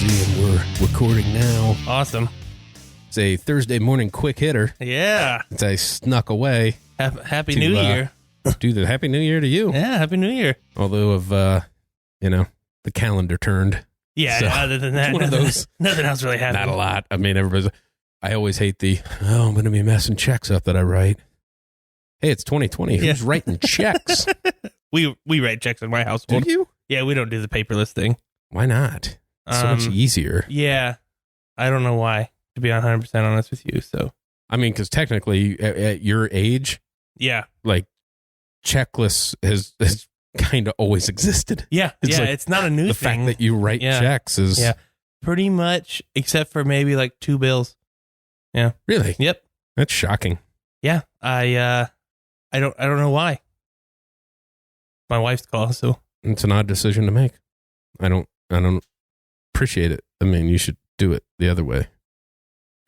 Susie, and we're recording now. Awesome. It's a Thursday morning quick hitter. Yeah. As I snuck away. Happy New Year. Do the Happy New Year to you. Yeah, Happy New Year. Although of, the calendar turned. Yeah, So, other than that, one of those, nothing else really happened. Not a lot. I mean, I always hate I'm going to be messing checks up that I write. Hey, it's 2020. Who's writing checks? We write checks in my household. Do you? Yeah, we don't do the paperless thing. Why not? It's so much easier. Yeah. I don't know why, to be 100% honest with you. So, I mean, because technically at your age, yeah, like checklist has kind of always existed. Yeah. It's like it's not a new the thing. fact that you write checks is pretty much, except for maybe like 2 bills. Yeah. Really? Yep. That's shocking. Yeah. I don't know why. My wife's call, so it's an odd decision to make. I don't appreciate it. I mean, you should do it the other way.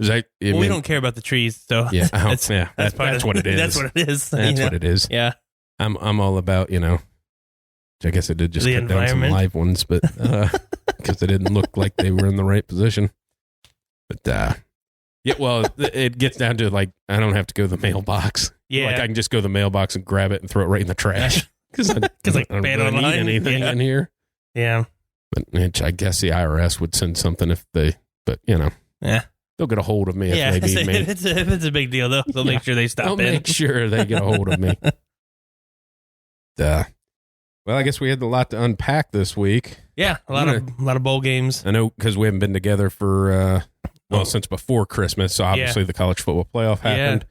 We don't care about the trees, so yeah, that's what it is. That's what it is. That's what it is. Yeah, I'm all about I guess I did just the cut down some live ones, but because they didn't look like they were in the right position. But it gets down to like I don't have to go to the mailbox. Yeah, like I can just go to the mailbox and grab it and throw it right in the trash because I don't really need anything in here. Yeah, but I guess the IRS would send something if they'll get a hold of me if they need me. If it's a big deal, they'll make sure they stop in. They'll make sure they get a hold of me. Well, I guess we had a lot to unpack this week. Yeah, a lot of bowl games. I know because we haven't been together for since before Christmas. So obviously the college football playoff happened.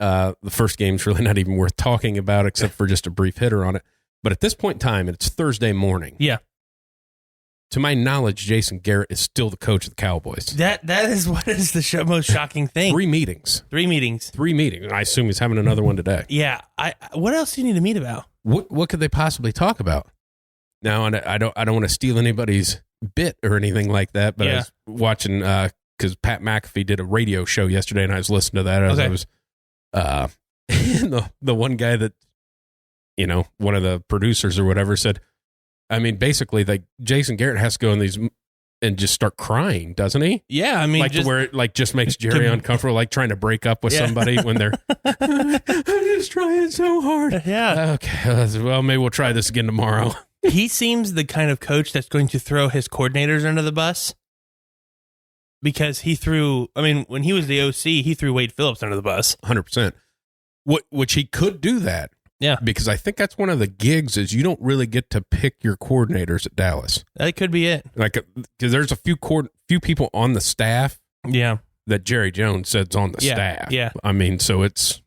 The first game's really not even worth talking about except for just a brief hitter on it. But at this point in time, it's Thursday morning. Yeah. To my knowledge, Jason Garrett is still the coach of the Cowboys. That is what is the most shocking thing. 3 meetings. 3 meetings. 3 meetings. And I assume he's having another one today. Yeah. What else do you need to meet about? What could they possibly talk about? Now, and I don't want to steal anybody's bit or anything like that, but I was watching because Pat McAfee did a radio show yesterday, and I was listening to that as I was the one guy that one of the producers or whatever said. I mean, basically, like Jason Garrett has to go in these and just start crying, doesn't he? Yeah, I mean, like where it just makes Jerry uncomfortable, like trying to break up with somebody when they're. I'm just trying so hard. Yeah. Okay. Well, maybe we'll try this again tomorrow. He seems the kind of coach that's going to throw his coordinators under the bus because he threw. I mean, when he was the OC, he threw Wade Phillips under the bus. 100%. Which he could do that. Yeah, because I think that's one of the gigs is you don't really get to pick your coordinators at Dallas. That could be it. Like, because there's a few people on the staff. Yeah, that Jerry Jones says on the staff. Yeah, I mean, so it's.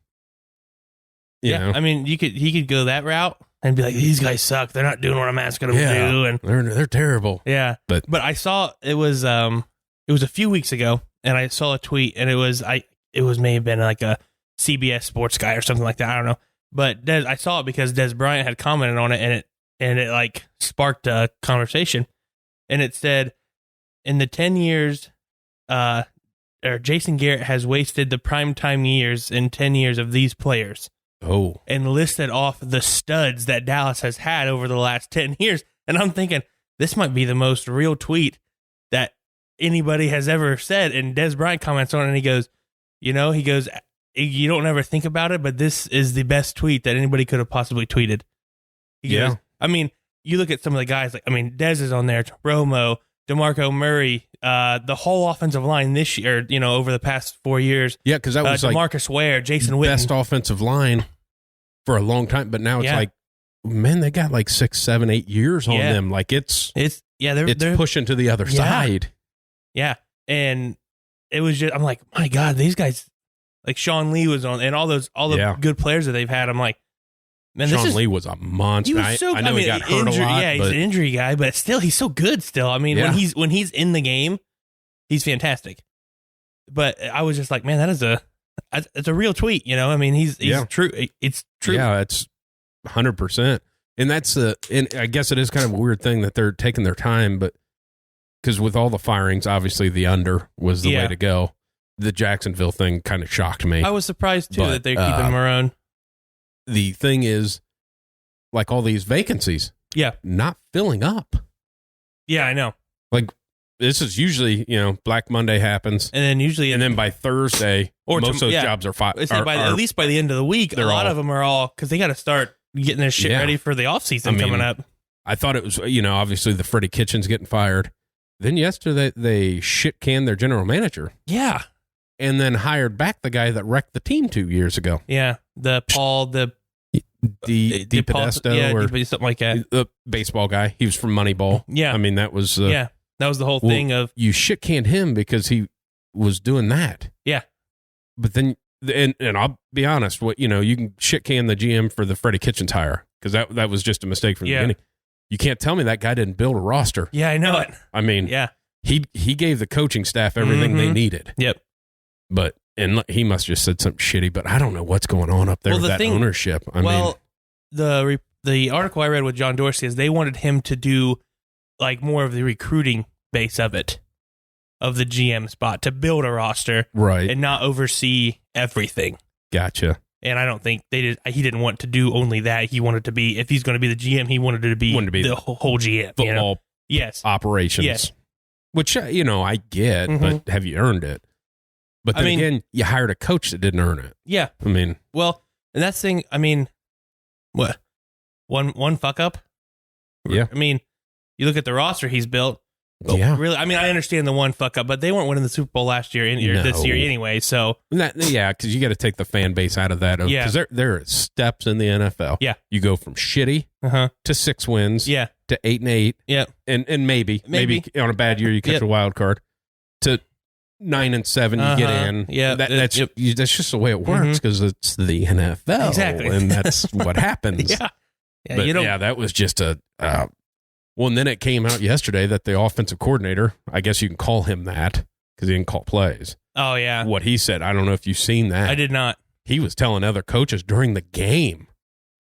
You know. I mean, he could go that route and be like, these guys suck. They're not doing what I'm asking them to do, and they're terrible. Yeah, but I saw it was a few weeks ago, and I saw a tweet, and it was may have been like a CBS Sports guy or something like that. I don't know. But I saw it because Des Bryant had commented on it, and it like sparked a conversation. And it said, in the 10 years, Jason Garrett has wasted the primetime years in 10 years of these players. Oh. And listed off the studs that Dallas has had over the last 10 years. And I'm thinking, this might be the most real tweet that anybody has ever said. And Des Bryant comments on it, and he goes, you don't ever think about it, but this is the best tweet that anybody could have possibly tweeted. He goes, I mean, you look at some of the guys, Des is on there, Romo, DeMarco Murray, the whole offensive line this year, over the past 4 years. Yeah, because that was DeMarcus Ware, Jason Witten. Best offensive line for a long time, but now it's like, man, they got like 6, 7, 8 years on them. Like it's they're pushing to the other side. Yeah. And it was just, I'm like, my God, these guys. Like Sean Lee was on, and all the good players that they've had. I'm like, man, Sean Lee was a monster. He was so, I know he got hurt a lot. Yeah, he's an injury guy, but still, he's so good. Still, I mean, when he's in the game, he's fantastic. But I was just like, man, it's a real tweet. I mean, he's true. It's true. Yeah, it's 100%. And that's and I guess it is kind of a weird thing that they're taking their time, but because with all the firings, obviously the under was the way to go. The Jacksonville thing kind of shocked me. I was surprised, too, that they're keeping him around. The thing is, like all these vacancies, not filling up. Yeah, I know. Like, this is usually, Black Monday happens. And then by Thursday, most of those jobs are fired. At least by the end of the week, a lot of them are all, because they got to start getting their shit ready for the offseason coming up. I thought it was, obviously the Freddie Kitchens getting fired. Then yesterday, they shit-canned their general manager. Yeah. And then hired back the guy that wrecked the team 2 years ago. Yeah. The Paul, Podesta or something like that. The baseball guy. He was from Moneyball. Yeah. I mean, that was... that was the whole thing of... You shit-canned him because he was doing that. Yeah. But then... And I'll be honest, you can shit-can the GM for the Freddie Kitchens hire because that was just a mistake from the beginning. You can't tell me that guy didn't build a roster. Yeah, I know it. I mean, he gave the coaching staff everything they needed. Yep. But he must have just said something shitty. But I don't know what's going on up there with that ownership. I mean, the article I read with John Dorsey is they wanted him to do like more of the recruiting base of it, of the GM spot, to build a roster, right, and not oversee everything. Gotcha. And I don't think he didn't want to do only that. He wanted to be, if he's going to be the GM, he wanted to be the whole GM. Football operations. Yes. Which, I get, but have you earned it? But then again, you hired a coach that didn't earn it. Yeah. I mean. Well, and that's the thing, what? One fuck up? Yeah. I mean, you look at the roster he's built. Yeah. Really, I understand the one fuck up, but they weren't winning the Super Bowl last year, this year anyway, so. Because you got to take the fan base out of that. Because there are steps in the NFL. Yeah. You go from shitty to 6 wins to 8-8. Yeah. And maybe on a bad year you catch a wild card to 9-7 you get in. Yeah. That's just the way it works because it's the NFL. Exactly. And that's what happens. Yeah. But that was just a... well, and then it came out yesterday that the offensive coordinator, I guess you can call him that because he didn't call plays. Oh, yeah. What he said, I don't know if you've seen that. I did not. He was telling other coaches during the game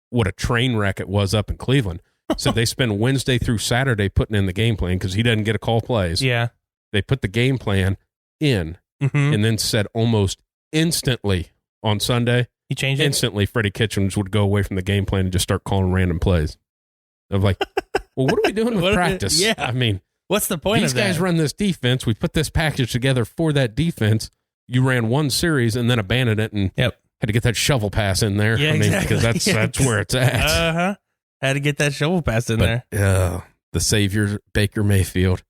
what a train wreck it was up in Cleveland. So they spend Wednesday through Saturday putting in the game plan because he doesn't get to call plays. Yeah. They put the game plan in and then said almost instantly on Sunday, he changed it? Instantly, Freddie Kitchens would go away from the game plan and just start calling random plays. Of like... Well, what are we doing with practice? Yeah. I mean, what's the point of that? These guys run this defense. We put this package together for that defense. You ran one series and then abandoned it and had to get that shovel pass in there. Yeah, exactly. Because that's where it's at. Had to get that shovel pass in there. The savior, Baker Mayfield,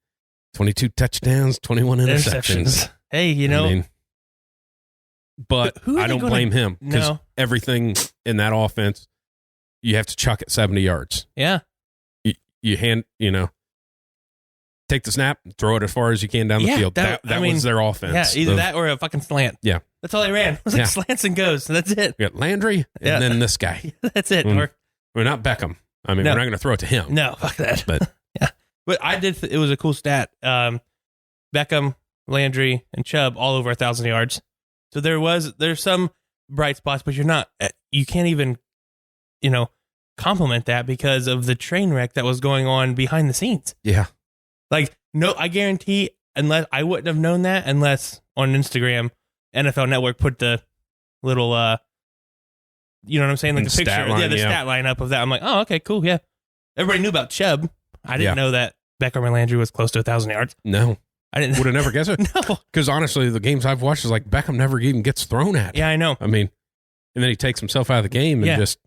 22 touchdowns, 21 interceptions. Hey, but I don't blame him because everything in that offense, you have to chuck it 70 yards. Yeah. You take the snap, throw it as far as you can down the field. That was their offense. Yeah, either that or a fucking slant. Yeah. That's all they ran. It was like slants and goes. That's it. You got Landry and then this guy. That's it. We're not Beckham. I mean, we're not going to throw it to him. No, fuck that. But but I did. It was a cool stat. Beckham, Landry, and Chubb all over 1,000 yards. So there's some bright spots, but you can't even, compliment that because of the train wreck that was going on behind the scenes. Yeah. I guarantee unless I wouldn't have known that unless on Instagram, NFL Network put the little, you know what I'm saying? Like the picture. Stat line up of that. I'm like, oh, okay, cool. Yeah. Everybody knew about Chubb. I didn't know that Beckham and Landry was close to 1,000 yards. No. I didn't. Would have never guessed it. No. Because honestly, the games I've watched is like Beckham never even gets thrown at. Yeah, I know. I mean, and then he takes himself out of the game and just,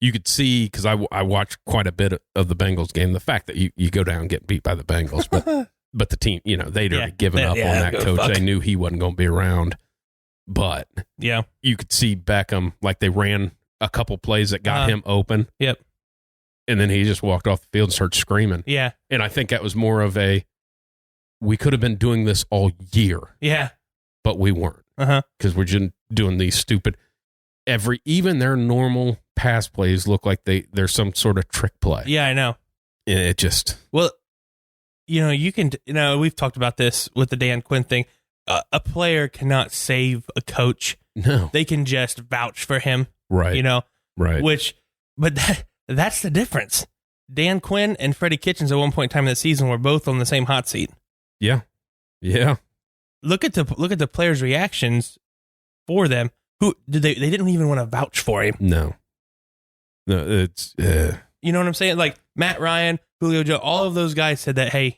you could see, because I watched quite a bit of the Bengals game, the fact that you go down and get beat by the Bengals, but the team, they'd already given up on that coach. Fuck. They knew he wasn't going to be around. But you could see Beckham, like they ran a couple plays that got him open. Yep. And then he just walked off the field and started screaming. Yeah. And I think that was more of we could have been doing this all year. Yeah. But we weren't. Because we're just doing these stupid, even their normal pass plays look like there's some sort of trick play. Yeah, I know. And it just... Well, you can, we've talked about this with the Dan Quinn thing. A player cannot save a coach. No. They can just vouch for him. Right. Right. But that's the difference. Dan Quinn and Freddie Kitchens at one point in time in the season were both on the same hot seat. Yeah. Yeah. Look at the players' reactions for them. Who did they didn't even want to vouch for him. No, it's you know what I'm saying? Like Matt Ryan, Julio Jones, all of those guys said that, hey,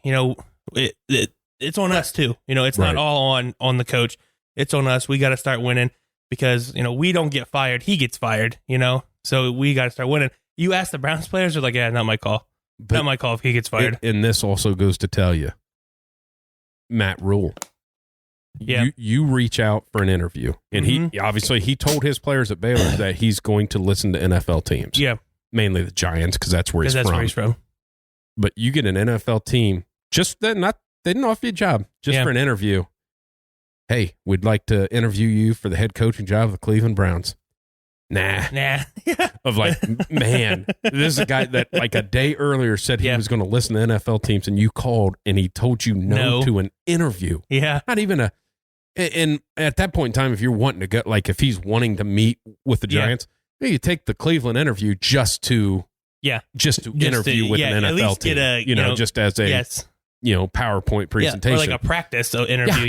it's on us too. It's not all on the coach. It's on us. We got to start winning because, we don't get fired. He gets fired, so we got to start winning. You ask the Browns players, they're like, yeah, not my call. Not my call if he gets fired. And this also goes to tell you, Matt Rule. Yeah. You reach out for an interview, and he told his players at Baylor that he's going to listen to NFL teams. Yeah. Mainly the Giants, because that's where he's from. But you get an NFL team, they didn't offer you a job, just for an interview. Hey, we'd like to interview you for the head coaching job of the Cleveland Browns. Nah. Of like, man, this is a guy that like a day earlier said he was going to listen to NFL teams, and you called and he told you no to an interview. Yeah. Not even and at that point in time, if you're wanting to go, like if he's wanting to meet with the Giants, maybe you take the Cleveland interview just to interview with an NFL team, just as a PowerPoint presentation, or like a practice interview.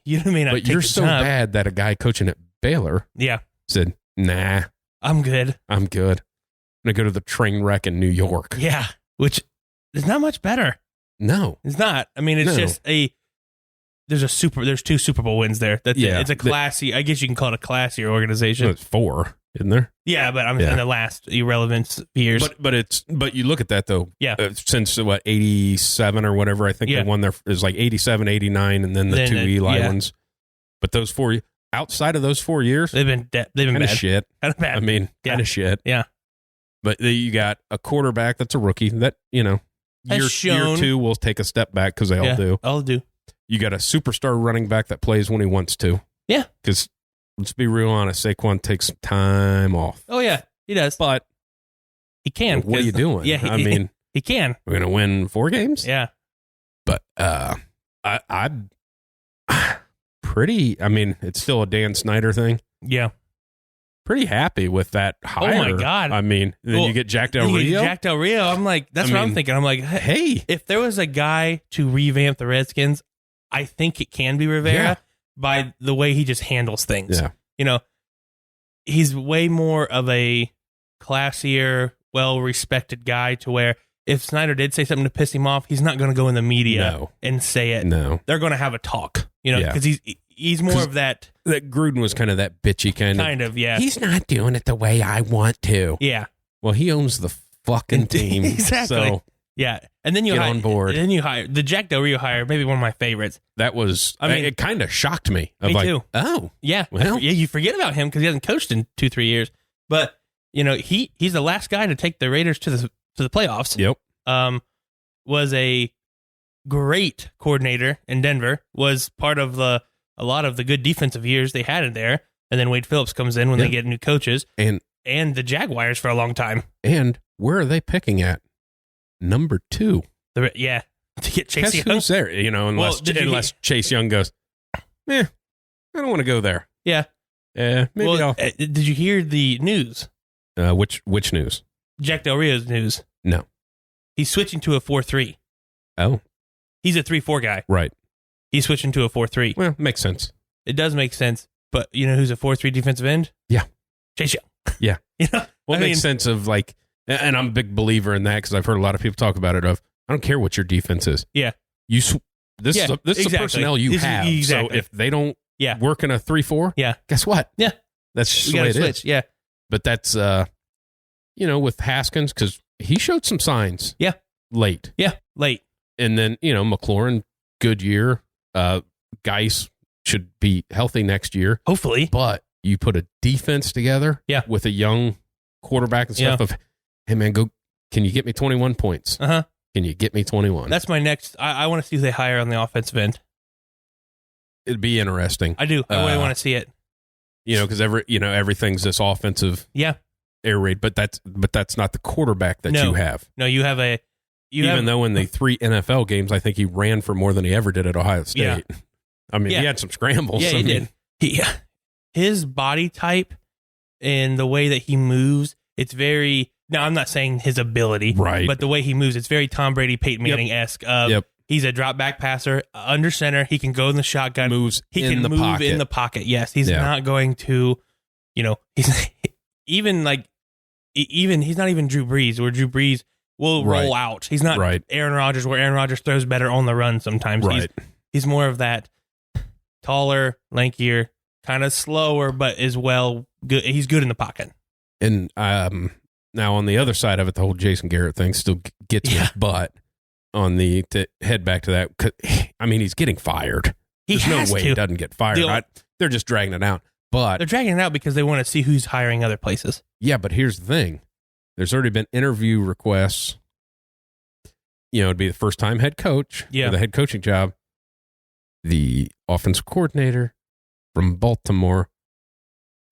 You may not. But you're so bad that a guy coaching at Baylor, said, "Nah, I'm good. I'm going to go to the train wreck in New York." Yeah, which is not much better. No, it's not. I mean, it's just there's 2 Super Bowl wins there. It's a classy. I guess you can call it a classier organization. Well, it's 4, isn't there? Yeah, but I'm in the last irrelevant years. But you look at that though. Yeah. Since 87 or whatever, I think they won there is like 87, 89, and then the 2 Eli ones. But those 4 outside of those 4 years, they've been kind of shit. Kind of bad. I mean, kind of shit. Yeah. But you got a quarterback that's a rookie that year 2 will take a step back because they all do. All do. You got a superstar running back that plays when he wants to. Yeah. Because let's be real honest, Saquon takes some time off. Oh, yeah, he does. But he can. What are you doing? Yeah, he can. We're going to win 4 games? Yeah. But I'm pretty, I mean, it's still a Dan Snyder thing. Yeah. Pretty happy with that hire. Oh, my God. I mean, then you get Jack Del Rio. Jack Del Rio. I'm like, that's what I'm thinking. I'm like, hey. If there was a guy to revamp the Redskins, I think it can be Rivera by the way he just handles things. Yeah. He's way more of a classier, well-respected guy to where if Snyder did say something to piss him off, he's not going to go in the media and say it. No. They're going to have a talk, because he's more of that. That Gruden was kind of that bitchy kind of. Yeah. He's not doing it the way I want to. Yeah. Well, he owns the fucking team. Exactly. So yeah. And then get on board. And then you hire the Jack Del Rio hire, maybe one of my favorites. That was, it kind of shocked me. Me too. Oh. Yeah. Well. Yeah, you forget about him because he hasn't coached in 2-3 years. But, he's the last guy to take the Raiders to the playoffs. Yep. Was a great coordinator in Denver, was part of a lot of the good defensive years they had in there. And then Wade Phillips comes in when they get new coaches. And the Jaguars for a long time. And where are they picking at? Number 2. To get Chase Young. Who's there? Unless Chase Young goes, I don't want to go there. Yeah. Maybe did you hear the news? Which news? Jack Del Rio's news. No. He's switching to a 4-3. Oh. He's a 3-4 guy. Right. He's switching to a 4-3. Well, makes sense. It does make sense. But you know who's a 4-3 defensive end? Yeah. Chase Young. Yeah. Well, it makes sense of like, and I'm a big believer in that because I've heard a lot of people talk about it of, I don't care what your defense is. Yeah. This is the personnel you have. Exactly. So if they don't work in a 3-4, guess what? Yeah. That's just the way it is. Yeah. But that's, with Haskins, because he showed some signs. Yeah. Late. Yeah. Late. And then, McLaurin, good year. Geis should be healthy next year. Hopefully. But you put a defense together with a young quarterback and stuff of, hey, man, can you get me 21 points? Uh-huh. Can you get me 21? That's my next. I want to see who they hire on the offensive end. It'd be interesting. I do. I really want to see it. Because everything's this offensive air raid, but that's not the quarterback that you have. No, you have a. Even though in the 3 NFL games, I think he ran for more than he ever did at Ohio State. Yeah. I mean, he had some scrambles. Yeah, he did. His body type and the way that he moves, it's very. Now, I'm not saying his ability, right? But the way he moves, it's very Tom Brady, Peyton Manning-esque. He's a drop back passer, under center. He can go in the shotgun. He can move in the pocket. Yes, he's not going to. He's he's not even Drew Brees. Where Drew Brees, will roll out. He's not Aaron Rodgers, where Aaron Rodgers throws better on the run sometimes. Right. He's more of that taller, lankier, kind of slower, but is good. He's good in the pocket. And now on the other side of it, the whole Jason Garrett thing still gets me. But to head back to that, I mean, he's getting fired. There's no way he doesn't get fired. They're just dragging it out. But they're dragging it out because they want to see who's hiring other places. Yeah, but here's the thing. There's already been interview requests. It'd be the first time head coach for the head coaching job. The offensive coordinator from Baltimore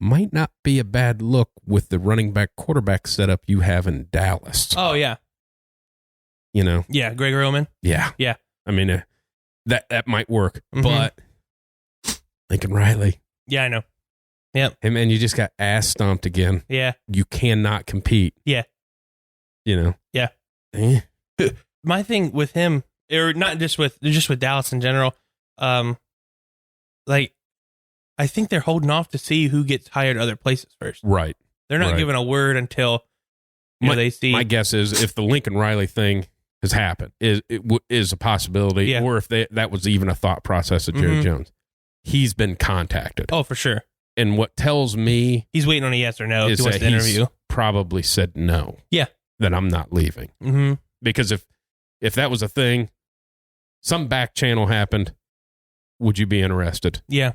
might not be a bad look with the running back quarterback setup you have in Dallas. Oh, yeah. Yeah, Greg Roman. Yeah. Yeah. I mean, that might work, but Lincoln Riley. Yeah, I know. Yep. Hey, man, you just got ass stomped again. Yeah. You cannot compete. Yeah. Yeah. My thing with him, or not just with Dallas in general, I think they're holding off to see who gets hired other places first. Right. They're not giving a word until they see. My guess is if the Lincoln Riley thing has happened, is a possibility, or if that was even a thought process of Jerry Jones, he's been contacted. Oh, for sure. And what tells me he's waiting on a yes or no is that he's probably said no. Yeah. That I'm not leaving. Mm-hmm. Because if that was a thing, some back channel happened, would you be interested? Yeah.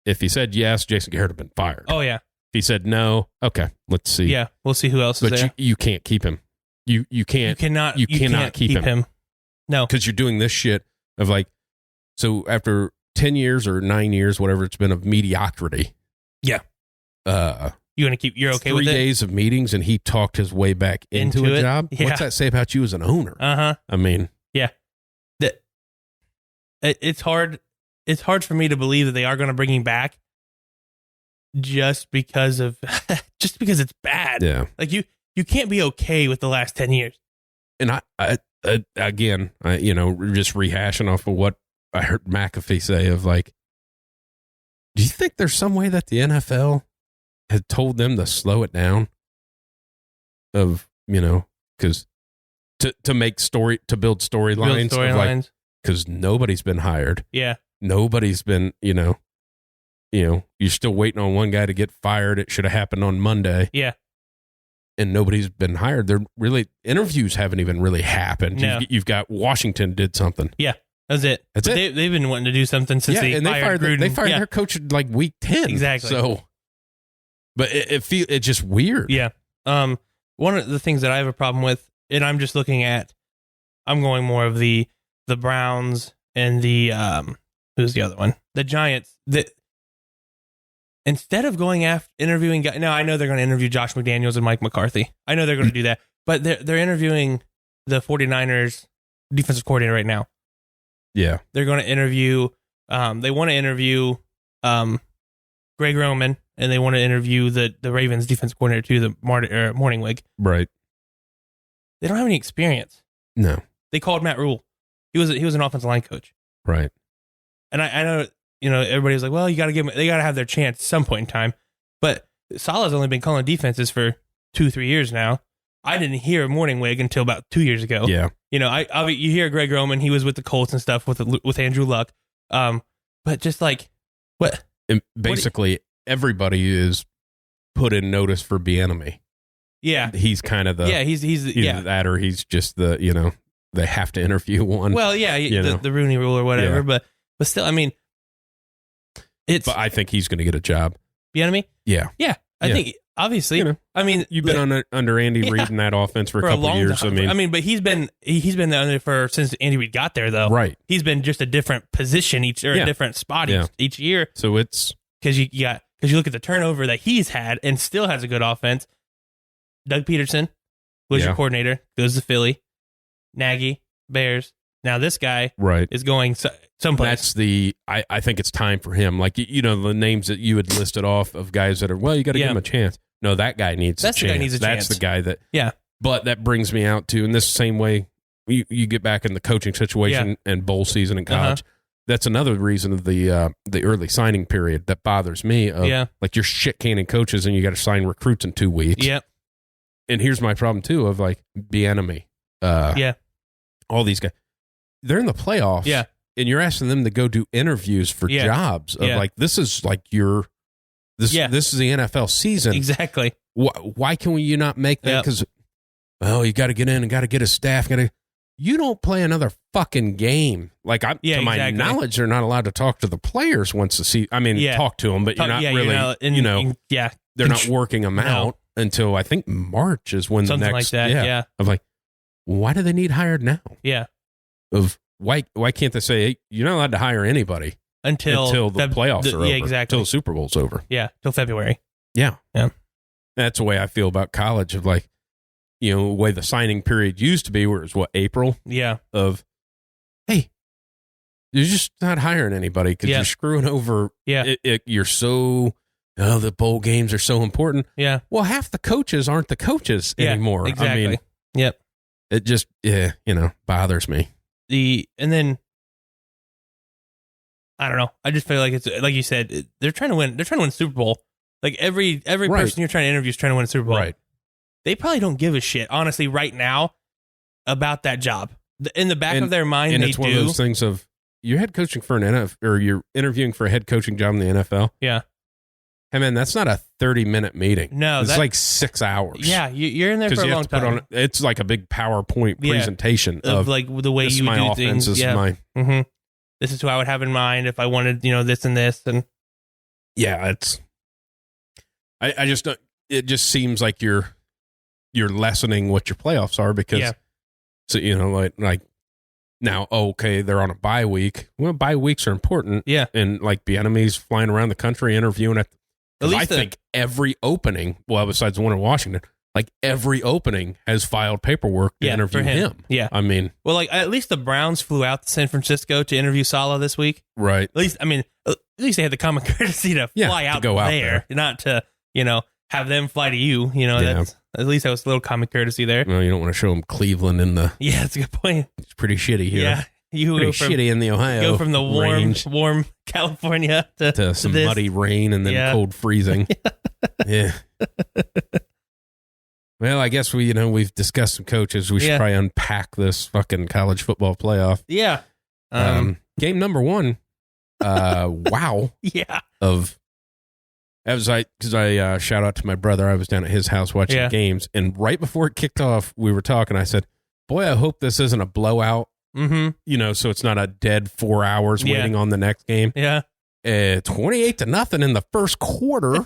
If he said yes, Jason Garrett would have been fired. Oh, yeah. If he said no, okay, let's see. Yeah, we'll see who else is there. But you can't keep him. You cannot keep him. No. Because you're doing this shit of so after 10 years or 9 years, whatever it's been, of mediocrity. Yeah. You're okay with it? 3 days of meetings, and he talked his way back into a job. Yeah. What's that say about you as an owner? Uh-huh. I mean, yeah. It's hard for me to believe that they are going to bring him back just because it's bad. Yeah. Like you can't be okay with the last 10 years. And I again, just rehashing off of what I heard McAfee say of do you think there's some way that the NFL had told them to slow it down? Because to build storylines, because nobody's been hired. Yeah. Nobody's been, you're still waiting on one guy to get fired. It should have happened on Monday. Yeah. And nobody's been hired. Interviews haven't even really happened. No. You've got Washington did something. Yeah. That's it. They've been wanting to do something since they fired Gruden. They fired their coach week 10. Exactly. So, but it's just weird. Yeah. One of the things that I have a problem with, and I'm just looking at, I'm going more of the Browns and the who's the other one? The Giants. Instead of going after interviewing guys, now I know they're going to interview Josh McDaniels and Mike McCarthy. I know they're going to do that, but they're interviewing the 49ers defensive coordinator right now. Yeah. They're going to interview, they want to interview Greg Roman, and they want to interview the Ravens defensive coordinator too, the Morningwig. Right. They don't have any experience. No. They called Matt Rule. He was an offensive line coach. Right. And I know, everybody was like, well, they got to have their chance at some point in time. But Salah's only been calling defenses for 2-3 years now. I didn't hear Morningwig until about 2 years ago. Yeah. You hear Greg Roman, he was with the Colts and stuff with Andrew Luck. But just what? And basically, everybody is put in notice for Bieniemy. Yeah. He's kind of the... Yeah, he's that, or he's just the, they have to interview one. Well, yeah, the Rooney Rule or whatever. Yeah. But still, I mean... But I think he's going to get a job. Bieniemy? Yeah. Yeah. I think... Obviously, I mean, you've been under Andy Reid in that offense for a couple of years. Time. But he's been under for since Andy Reid got there, though. Right, he's been just a different position a different spot each year. So it's because you look at the turnover that he's had and still has a good offense. Doug Peterson was your coordinator, goes to Philly. Nagy, Bears. Now this guy is going someplace. That's I think it's time for him. The names that you had listed off of guys that are, you got to give him a chance. No, that guy needs a chance. That's the guy that... Yeah. But that brings me out to, in this same way, you get back in the coaching situation and bowl season in college. Uh-huh. That's another reason of the early signing period that bothers me. You're shit canning coaches and you got to sign recruits in 2 weeks. Yep. And here's my problem too of Bieniemy. all these guys, they're in the playoffs. Yeah. And you're asking them to go do interviews for jobs of like, this is like this is the NFL season. Exactly. Why can you not make that? Because, you got to get in and got to get a staff. You don't play another fucking game. Like, to my knowledge, they're not allowed to talk to the players once the season. I mean, talk to them, but you're not really, they're not working them out until I think March is when something the next. Like that, yeah. I'm like, why do they need hired now? Yeah. Why can't they say, hey, you're not allowed to hire anybody until the playoffs are over? Yeah, exactly. Until the Super Bowl's over. Yeah, till February. Yeah. Yeah. That's the way I feel about college, of like, the way the signing period used to be, where it was April? Yeah. Of, hey, you're just not hiring anybody because you're screwing over. Yeah. You're so, the bowl games are so important. Yeah. Well, half the coaches aren't the coaches anymore. Exactly. I mean, yep. It just, bothers me. And then, I don't know. I just feel like it's like you said, they're trying to win. They're trying to win a Super Bowl. Like every person you're trying to interview is trying to win a Super Bowl. Right. They probably don't give a shit, honestly, right now about that job. In the back of their mind, and they it's one of those things of, you're head coaching for an NFL, or you're interviewing for a head coaching job in the NFL. Yeah. Hey man, that's not a 30-minute meeting. No, it's like 6 hours. Yeah, you're in there for a long time. It's like a big PowerPoint presentation of like the way you would do things. This is my offense. This is my. This is who I would have in mind if I wanted, this and this, and it's. I just don't. It just seems like you're lessening what your playoffs are because, so like now, okay, they're on a bye week. Well, bye weeks are important. Yeah, and like Bieniemy's flying around the country interviewing at least I think every opening, well, besides the one in Washington, like every opening has filed paperwork to interview him. Yeah. I mean, well, like at least the Browns flew out to San Francisco to interview Saleh this week. Right. At least they had the common courtesy to fly out, go out there, not to, have them fly to you. That's, at least that was a little common courtesy there. Well, you don't want to show them Cleveland in the. Yeah, that's a good point. It's pretty shitty here. Yeah. Pretty shitty in the Ohio. Go from the warm California to some muddy rain and then cold freezing. Yeah. Well, I guess we've discussed some coaches. We should probably unpack this fucking college football playoff. Yeah. Game number 1. Wow. Yeah. Because I shout out to my brother. I was down at his house watching games, and right before it kicked off, we were talking. I said, "Boy, I hope this isn't a blowout." Mm-hmm. So it's not a dead 4 hours waiting on the next game. Yeah. 28-0 in the first quarter,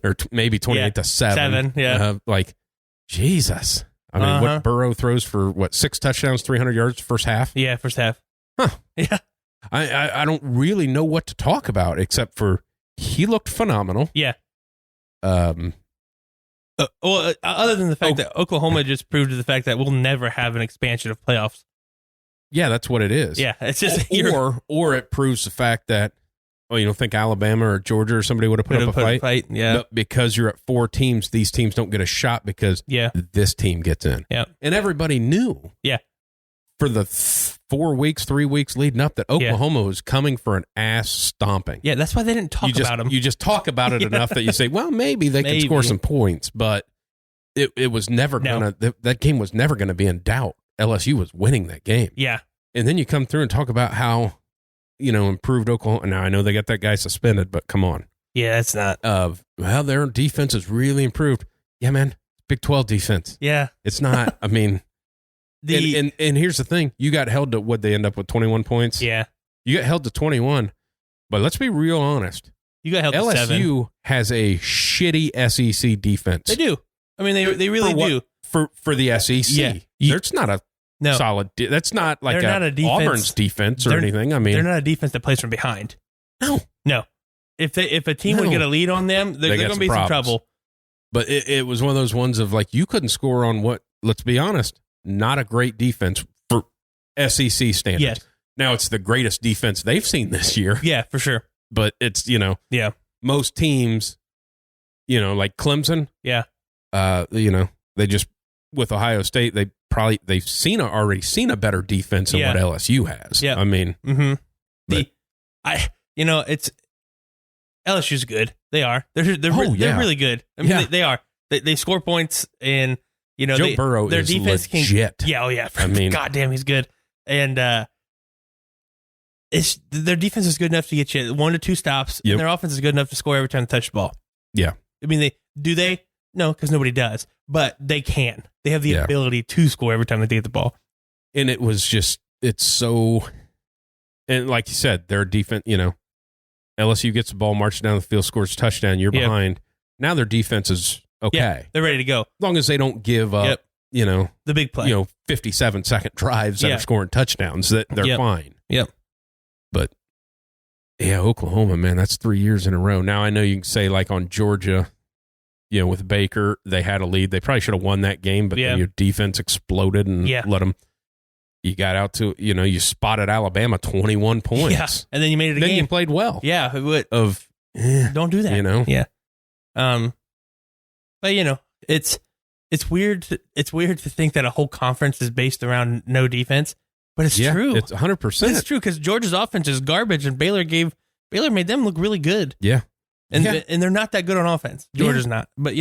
or maybe 28-7. 7. Yeah. Like, Jesus. I mean, what Burrow throws for 6 touchdowns, 300 yards first half? Yeah, first half. Huh. Yeah. I don't really know what to talk about except for he looked phenomenal. Yeah. Other than the fact that Oklahoma just proved to the fact that we'll never have an expansion of playoffs. Yeah, that's what it is. Yeah, it's just or it proves the fact that you don't think Alabama or Georgia or somebody would have put up a fight. Yeah, but because you're at 4 teams, these teams don't get a shot because this team gets in. Yeah, and everybody knew. Yeah, for the 3 weeks leading up that Oklahoma was coming for an ass stomping. Yeah, that's why they didn't talk about them. You just talk about it enough that you say, well, maybe they can score some points, but it was never that game was never going to be in doubt. LSU was winning that game. Yeah. And then you come through and talk about how, improved Oklahoma. Now, I know they got that guy suspended, but come on. Yeah, it's not. Well, their defense is really improved. Yeah, man. Big 12 defense. Yeah. It's not, I mean, and here's the thing. You got held to, what, they end up with 21 points? Yeah. You got held to 21, but let's be real honest. You got held to 7. LSU has a shitty SEC defense. They do. I mean, they really do. For the SEC. Yeah. There's not a solid. That's not like not a defense. Auburn's defense or anything. I mean, they're not a defense that plays from behind. No. If a team would get a lead on them, they're going to be some trouble. But it was one of those ones of like you couldn't score on what. Let's be honest, not a great defense for SEC standards. Yes. Now it's the greatest defense they've seen this year. Yeah, for sure. But it's most teams, like Clemson. Yeah. They just with Ohio State they've already seen a better defense than what LSU has. Yeah. I mean, it's LSU's good. They are. They're really good. I mean, they are. They score points and Joe Burrow their is defense legit. I mean, goddamn, he's good. And their defense is good enough to get you 1 to 2 stops. Yep. And their offense is good enough to score every time they touch the ball. Yeah. I mean, they? No, because nobody does. But they can. They have the ability to score every time they get the ball. And it was just, it's so, and like you said, their defense, LSU gets the ball, marches down the field, scores a touchdown, you're behind. Now their defense is okay. Yeah, they're ready to go. As long as they don't give up, the big play. 57-second drives that are scoring touchdowns, that they're fine. Yep. But, yeah, Oklahoma, man, that's 3 years in a row. Now I know you can say, like on Georgia, with Baker, they had a lead. They probably should have won that game, but then your defense exploded and let them. You got out to, you spotted Alabama 21 points. Yeah, and then you made it a game. Then you played well. Yeah. Don't do that. Yeah. But, it's weird. It's weird to think that a whole conference is based around no defense, but it's true. It's 100%. It's true because Georgia's offense is garbage and Baylor made them look really good. Yeah. And they're not that good on offense. Georgia's not. But,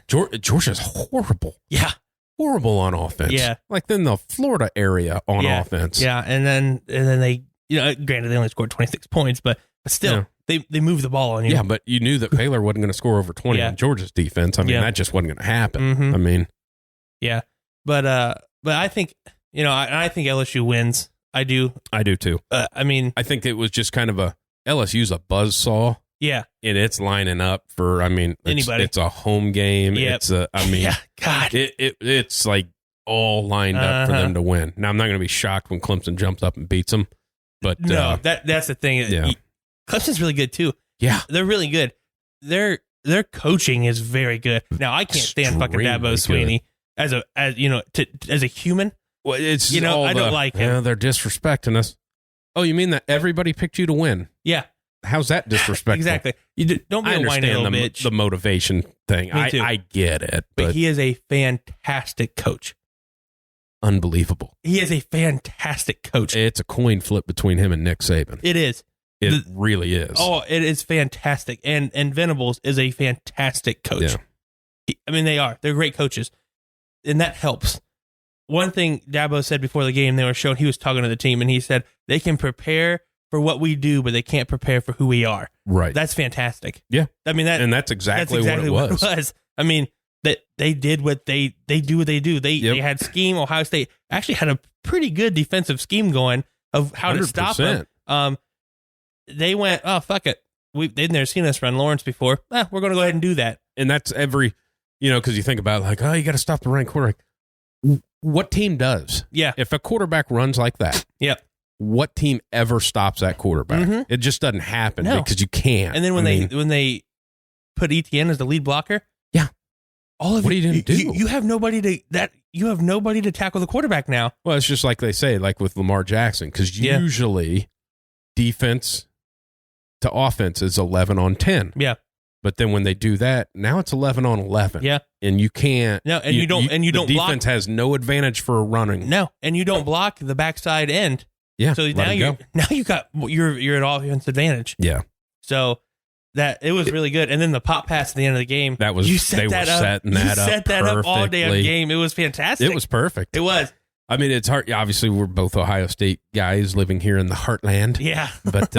Georgia's horrible. Yeah. Horrible on offense. Yeah. Like in the Florida area on offense. Yeah. And then they, granted, they only scored 26 points, but still, they moved the ball on you. Yeah, but you knew that Baylor wasn't going to score over 20 on Georgia's defense. I mean, that just wasn't going to happen. Mm-hmm. I mean. Yeah. But I think, I think LSU wins. I do. I do too. I think it was just kind of LSU's a buzzsaw. Yeah. And it's lining up for, anybody. It's a home game. Yep. God. It's like all lined up for them to win. Now, I'm not going to be shocked when Clemson jumps up and beats them. But no, that's the thing. Yeah. Clemson's really good too. Yeah. They're really good. Their coaching is very good. Now, I can't stand fucking Dabo Swinney as a human. Well, it's I don't like him. Yeah, they're disrespecting us. Oh, you mean that everybody picked you to win? Yeah. How's that disrespectful? Exactly. Don't be a whiny little bitch. The motivation thing. I get it. But he is a fantastic coach. Unbelievable. He is a fantastic coach. It's a coin flip between him and Nick Saban. It is. It really is. Oh, it is fantastic. And Venables is a fantastic coach. Yeah. They are. They're great coaches. And that helps. One thing Dabo said before the game, he was talking to the team, and he said they can prepare for what we do, but they can't prepare for who we are. Right. That's fantastic. Yeah. And that's exactly what it was. That they did what they do what they do. They had scheme. Ohio State actually had a pretty good defensive scheme going of how 100%. To stop them. They went, oh, fuck it. They'd never seen us run Lawrence before. We're going to go ahead and do that. And that's because you think about like, oh, you got to stop the running quarterback. What team does? Yeah. If a quarterback runs like that, what team ever stops that quarterback? Mm-hmm. It just doesn't happen because you can't. And then when they put ETN as the lead blocker, all of what are you going to do? You have nobody to tackle the quarterback now. Well, it's just like they say, like with Lamar Jackson, because usually defense to offense is 11 on 10. Yeah. But then when they do that, now it's 11 on 11. Yeah. And you can't. No, and you don't the block. Defense has no advantage for running. No, and you don't block the backside end. Yeah. So you're at offense advantage. Yeah. So that it was really good. And then the pop pass at the end of the game. That was setting that up all day on the game. It was fantastic. It was perfect. It was. It's hard. Obviously, we're both Ohio State guys living here in the heartland. Yeah. But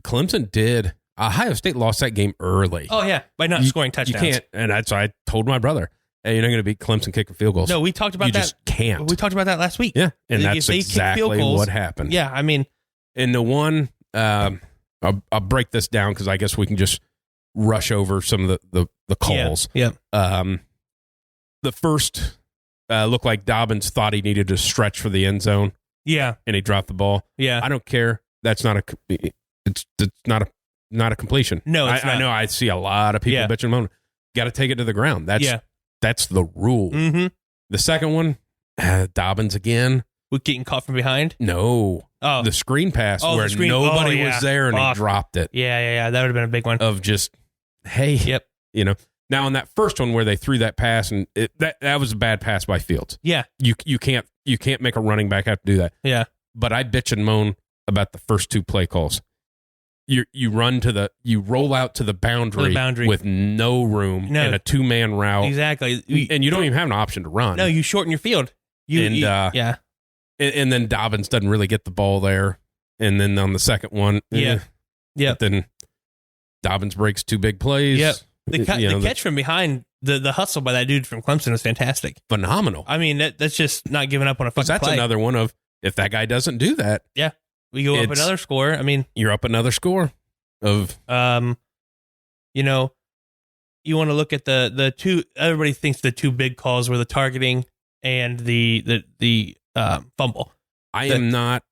Clemson did. Ohio State lost that game early. Oh, yeah. By not scoring touchdowns. You can't. And that's why I told my brother, hey, you're not going to beat Clemson kicking field goals. No, we talked about that. You just can't. We talked about that last week. Yeah. And that's exactly what happened. Yeah. And the one, I'll break this down because I guess we can just rush over some of the calls. Yeah. The first looked like Dobbins thought he needed to stretch for the end zone. Yeah. And he dropped the ball. Yeah. I don't care. That's not it's not a completion. No, it's not. I know I see a lot of people bitching about it. Got to take it to the ground. That's the rule. Mm-hmm. The second one, Dobbins again. With getting caught from behind? No. Oh. The screen pass where nobody was there and he dropped it. Yeah. That would have been a big one. Of just, hey. Yep. Now on that first one where they threw that pass and that was a bad pass by Fields. Yeah. You can't make a running back have to do that. Yeah. But I bitch and moan about the first two play calls. you roll out to the boundary with no room and a 2-man route. Exactly. And you don't even have an option to run. No, you shorten your field. And then Dobbins doesn't really get the ball there. And then on the second one, then Dobbins breaks 2 big plays. Yep. The catch from behind, the hustle by that dude from Clemson was fantastic. Phenomenal. I mean, that's just not giving up on a fucking that's play. Another one of, if that guy doesn't do that. Yeah. We go up another score. I mean, you're up another score of, you want to look at the two, everybody thinks the 2 big calls were the targeting and the fumble. I am not,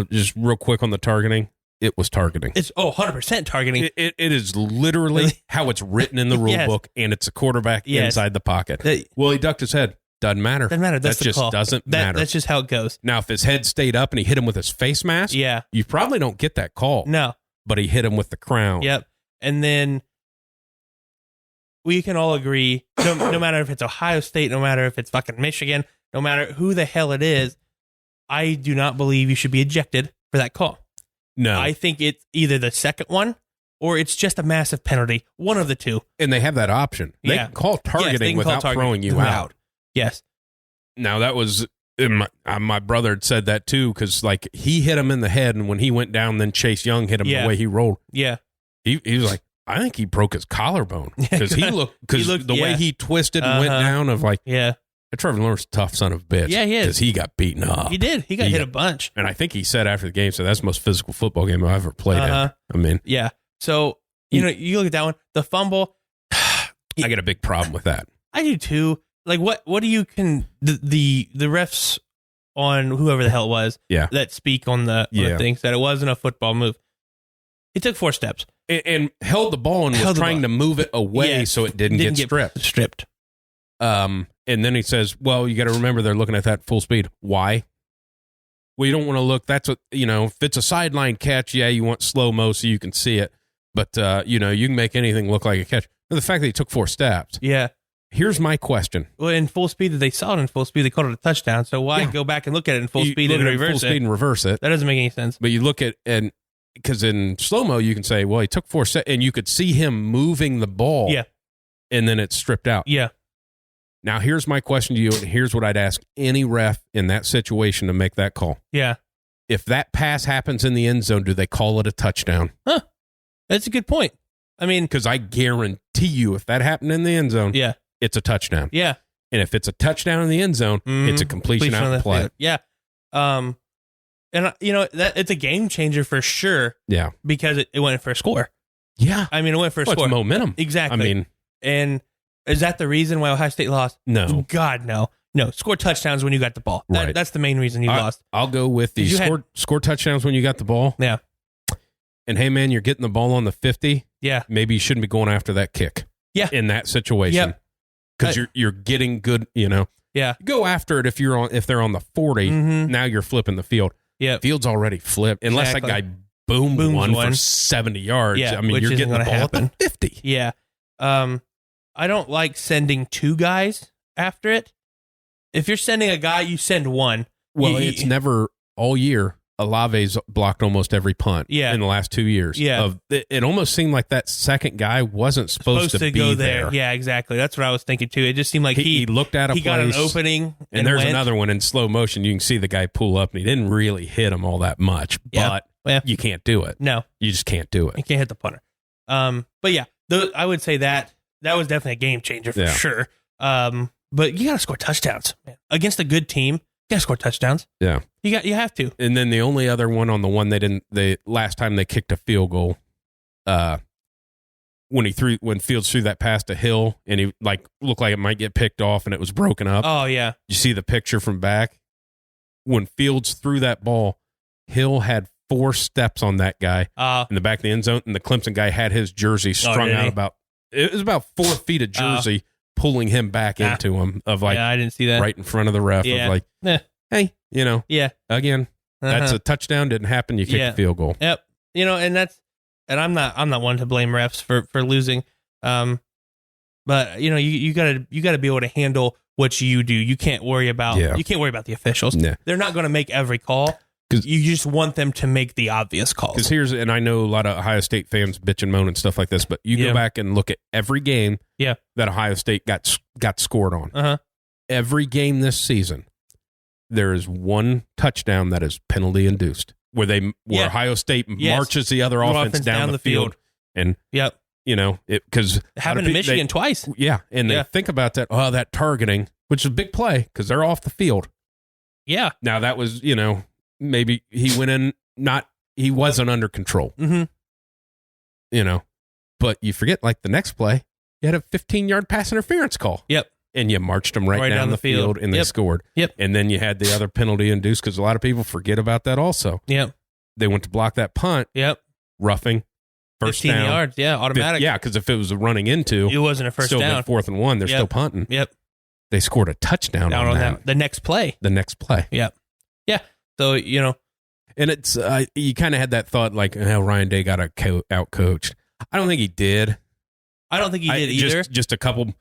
just real quick on the targeting. It was targeting. It's 100% targeting. It is literally how it's written in the rule book, and it's a quarterback inside the pocket. Well, he ducked his head. Doesn't matter. That's that just call. Doesn't matter. That's just how it goes. Now, if his head stayed up and he hit him with his face mask, you probably don't get that call. No. But he hit him with the crown. Yep. And then we can all agree, no matter if it's Ohio State, no matter if it's fucking Michigan, no matter who the hell it is, I do not believe you should be ejected for that call. No. I think it's either the second one or it's just a massive penalty. One of the two. And they have that option. They can call targeting without throwing you out. Yes. Now, that was, my brother had said that too, because like he hit him in the head, and when he went down, then Chase Young hit him the way he rolled. Yeah. He was like, I think he broke his collarbone because the way he twisted and went down of like, Trevor Lawrence, tough son of a bitch. Yeah, he is. Because he got beaten up. He did. He got hit a bunch. And I think he said after the game, so that's the most physical football game I've ever played in. I mean. Yeah. So, you look at that one, the fumble. I get a big problem with that. I do too. Like, what do you the refs on whoever the hell it was that speak on the things that it wasn't a football move. He took 4 steps. And held the ball and was trying to move it away so it didn't get stripped. And then he says, well, you got to remember they're looking at that full speed. Why? Well, you don't want to look. That's what, if it's a sideline catch, you want slow-mo so you can see it. But, you can make anything look like a catch. But the fact that he took 4 steps. Yeah. Here's my question. Well, in full speed, they saw it in full speed. They called it a touchdown. So why go back and look at it in full speed and reverse it? That doesn't make any sense. But you look at, and because in slow-mo, you can say, well, he took 4 steps, and you could see him moving the ball. Yeah. And then it's stripped out. Yeah. Now, here's my question to you, and here's what I'd ask any ref in that situation to make that call. Yeah. If that pass happens in the end zone, do they call it a touchdown? Huh. That's a good point. I mean, because I guarantee you, if that happened in the end zone, it's a touchdown. Yeah. And if it's a touchdown in the end zone, it's a completion out of play. Yeah. And that it's a game changer for sure. Yeah. Because it went for a score. Yeah. I mean, it went for a score. It's momentum. Exactly. I mean, and is that the reason why Ohio State lost? No. God, no. No. Score touchdowns when you got the ball. Right. That's the main reason you lost. I'll go with the score touchdowns when you got the ball. Yeah. And hey, man, you're getting the ball on the 50. Yeah. Maybe you shouldn't be going after that kick. Yeah. In that situation. Because you're getting good, Yeah. Go after it if they're on the 40. Now you're flipping the field. Yeah. Field's already flipped. Unless that guy boomed one for 70 yards. Yeah, I mean, you're getting the ball at the 50. Yeah. I don't like sending 2 guys after it. If you're sending a guy, you send one. Well, it's never all year. Olave's blocked almost every punt in the last 2 years. Yeah. It almost seemed like that second guy wasn't supposed to be go there. Yeah, exactly. That's what I was thinking too. It just seemed like he looked at a place. He got an opening. And there's another one in slow motion. You can see the guy pull up, and he didn't really hit him all that much. But you can't do it. No. You just can't do it. You can't hit the punter. But yeah, I would say that was definitely a game changer for sure. But you got to score touchdowns, man. Against a good team, you got to score touchdowns. Yeah. You have to. And then the only other one on the one last time they kicked a field goal, when Fields threw that pass to Hill, and he looked like it might get picked off, and it was broken up. Oh yeah. You see the picture from back? When Fields threw that ball, Hill had 4 steps on that guy in the back of the end zone, and the Clemson guy had his jersey strung out it was about 4 feet of jersey pulling him back into him I didn't see that right in front of the ref of hey, again, that's a touchdown, didn't happen, you kicked the field goal. Yep. And I'm not one to blame refs for losing. But you gotta be able to handle what you do. You can't worry about the officials. Yeah. They're not going to make every call, You just want them to make the obvious calls. Because and I know a lot of Ohio State fans bitch and moan and stuff like this, but you go back and look at every game that Ohio State got scored on. Uh-huh. Every game this season, there is one touchdown that is penalty induced, where Ohio State marches the other offense down the field. And because it happened to Michigan twice. Yeah, and they think about that. Oh, that targeting, which is a big play because they're off the field. Yeah. Now that was maybe he went in he wasn't under control. Mm-hmm. But you forget like the next play, you had a 15-yard pass interference call. Yep. And you marched them right down the field and they scored. Yep. And then you had the other penalty induced because a lot of people forget about that also. Yep. They went to block that punt. Yep. Roughing. First 15 down. yards. Yeah, automatic. Yeah, because if it was running into, it wasn't a first still down. 4th and 1, they're still punting. Yep. They scored a touchdown on that. The next play. Yep. Yeah. So, And it's, you kind of had that thought like, Ryan Day got out coached. I don't think he did. I don't think he did either. Just a couple.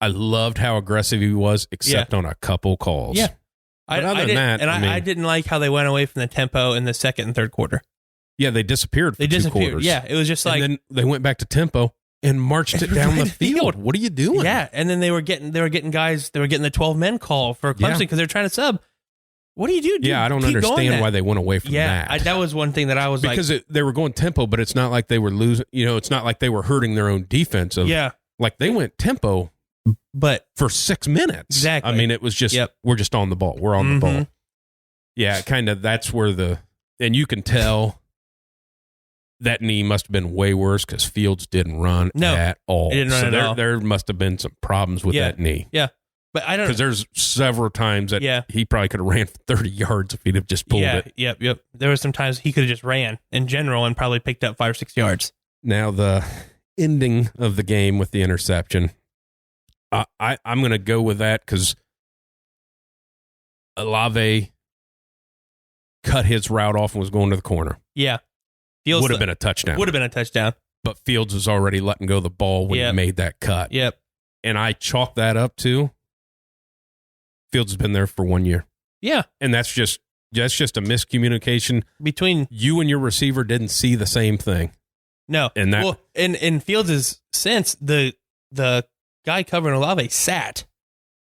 I loved how aggressive he was, except on a couple calls. Yeah. I didn't like how they went away from the tempo in the second and third quarter. Yeah, they disappeared for 2 quarters. Yeah, it was just like. And then they went back to tempo and marched it down the field. What are you doing? Yeah, and then they were getting the 12-men call for Clemson because they're trying to sub. What do you do? Yeah, I don't understand why they went away from that. Yeah, that was one thing that I was because they were going tempo, but it's not like they were losing. It's not like they were hurting their own defense. Like they went tempo, but for 6 minutes. Exactly. I mean, it was just we're just on the ball. We're on the ball. Yeah, kind of. That's where and you can tell that knee must have been way worse because Fields didn't run at all. He didn't run at all. There must have been some problems with that knee. Yeah. But I don't, because there's several times that he probably could have ran for 30 yards if he'd have just pulled it. Yep. There were some times he could have just ran in general and probably picked up 5 or 6 yards. Now the ending of the game with the interception, I'm going to go with that because Olave cut his route off and was going to the corner. Yeah. Would have been a touchdown. But Fields was already letting go of the ball when he made that cut. Yep. And I chalk that up to Fields has been there for 1 year. Yeah. And that's just a miscommunication between you and your receiver didn't see the same thing. No. And that in Fields' sense, the guy covering Olave sat.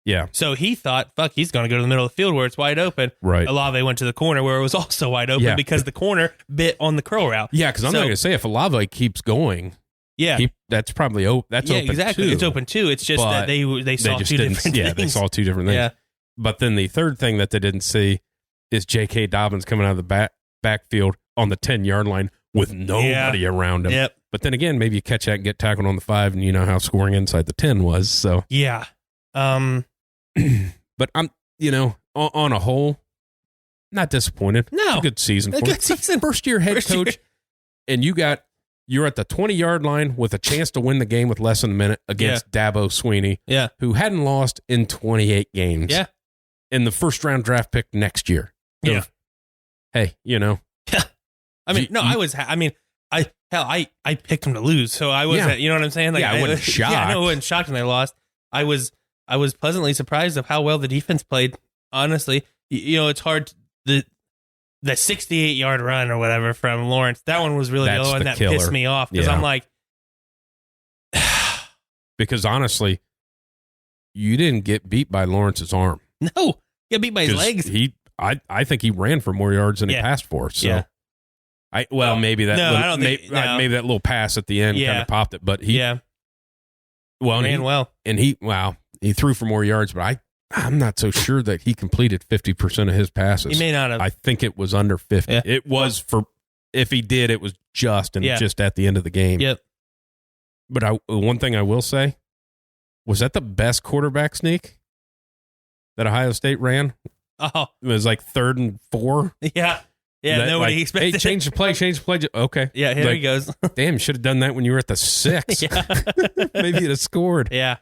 Yeah. So he thought, fuck, he's going to go to the middle of the field where it's wide open. Right. Olave went to the corner where it was also wide open because the corner bit on the curl route. Yeah, because I'm not going to say if Olave keeps going. Yeah. That's probably open. That's open exactly. too. It's open too. It's just that they saw two different things. Yeah, they saw two different things. Yeah. But then the third thing that they didn't see is J.K. Dobbins coming out of the backfield on the 10-yard line with nobody around him. Yep. But then again, maybe you catch that and get tackled on the 5, and you know how scoring inside the 10 was. So yeah. But I'm, on a whole, not disappointed. No. It's a good season for him. First-year head coach, and you're at the 20-yard line with a chance to win the game with less than a minute against Dabo Swinney, who hadn't lost in 28 games. Yeah. And the first-round draft pick next year. Yeah. Hey, Yeah. I mean, I picked them to lose, so I wasn't, you know what I'm saying? Like, I wasn't shocked. Yeah, I wasn't shocked when they lost. I was pleasantly surprised of how well the defense played, honestly. It's hard, the 68-yard run or whatever from Lawrence, that one was really the one that killer. Pissed me off, because I'm like... Because honestly, you didn't get beat by Lawrence's arm. No, he got beat by his legs. I think he ran for more yards than he passed for, so... maybe that maybe that little pass at the end kind of popped it, but he ran and he threw for more yards, but I'm not so sure that he completed 50% of his passes. He may not have. I think it was under 50. Yeah. It was if he did, it was just at the end of the game. Yep. But one thing I will say, was that the best quarterback sneak that Ohio State ran? Oh, it was like 3rd and 4. Yeah. Yeah, nobody expected. Hey, change the play. Okay. Yeah, here he goes. Damn, you should have done that when you were at the 6. Yeah. Maybe you'd have scored. Yeah.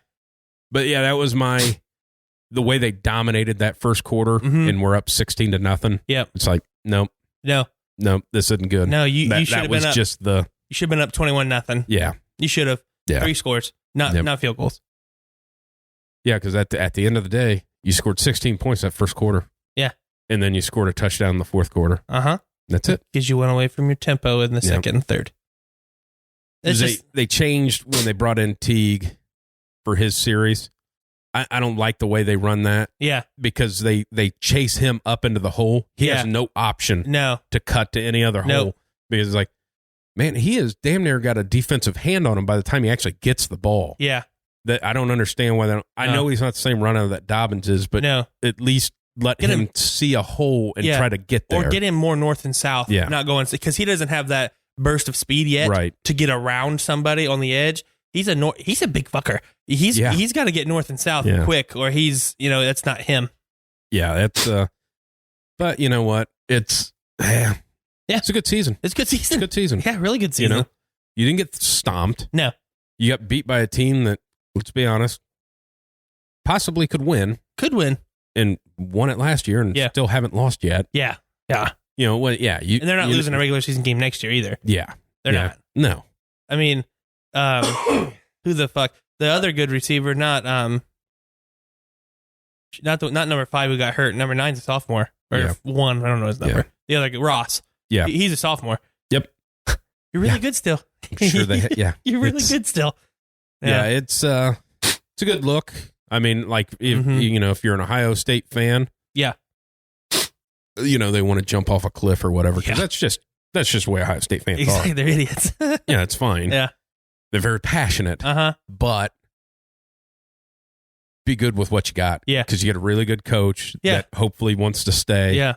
But yeah, that was the way they dominated that first quarter and we're up 16-0. Yep. It's like, nope, this isn't good. No, you should have been up. You should have been up 21-0. Yeah. You should have. Yeah. 3 scores, not field goals. Yeah, because at the end of the day, you scored 16 points that first quarter. Yeah. and then you scored a touchdown in the fourth quarter. That's it. Because you went away from your tempo in the second and third. They changed when they brought in Teague for his series. I don't like the way they run that. Yeah. Because they chase him up into the hole. He has no option to cut to any other hole. Because it's like, man, he has damn near got a defensive hand on him by the time he actually gets the ball. Yeah. That I don't understand why I know he's not the same runner that Dobbins is, but at least let him see a hole and try to get there. Or get him more north and south. Yeah. Not going, because he doesn't have that burst of speed yet to get around somebody on the edge. He's a big fucker. He's got to get north and south quick, or he's, that's not him. Yeah, that's but you know what? It's it's a good season. It's a good season. It's a good season. Yeah, really good season. You didn't get stomped. No. You got beat by a team that, let's be honest, possibly could win. Could win. And won it last year and still haven't lost yet. Yeah. Yeah. And they're not losing a regular season game next year either. Yeah. They're not. No. I mean, who the fuck? The other good receiver, not number 5 who got hurt. Number 9's a sophomore. Or 1, I don't know his number. The other, Ross. Yeah. He's a sophomore. Yep. You're really good still. I'm sure You're really good still. Yeah, it's a good look. I mean, like, if you're an Ohio State fan. Yeah. They want to jump off a cliff or whatever. Because that's just the way Ohio State fans are. They're idiots. Yeah, it's fine. Yeah. They're very passionate. But be good with what you got. Yeah. Because you get a really good coach that hopefully wants to stay. Yeah.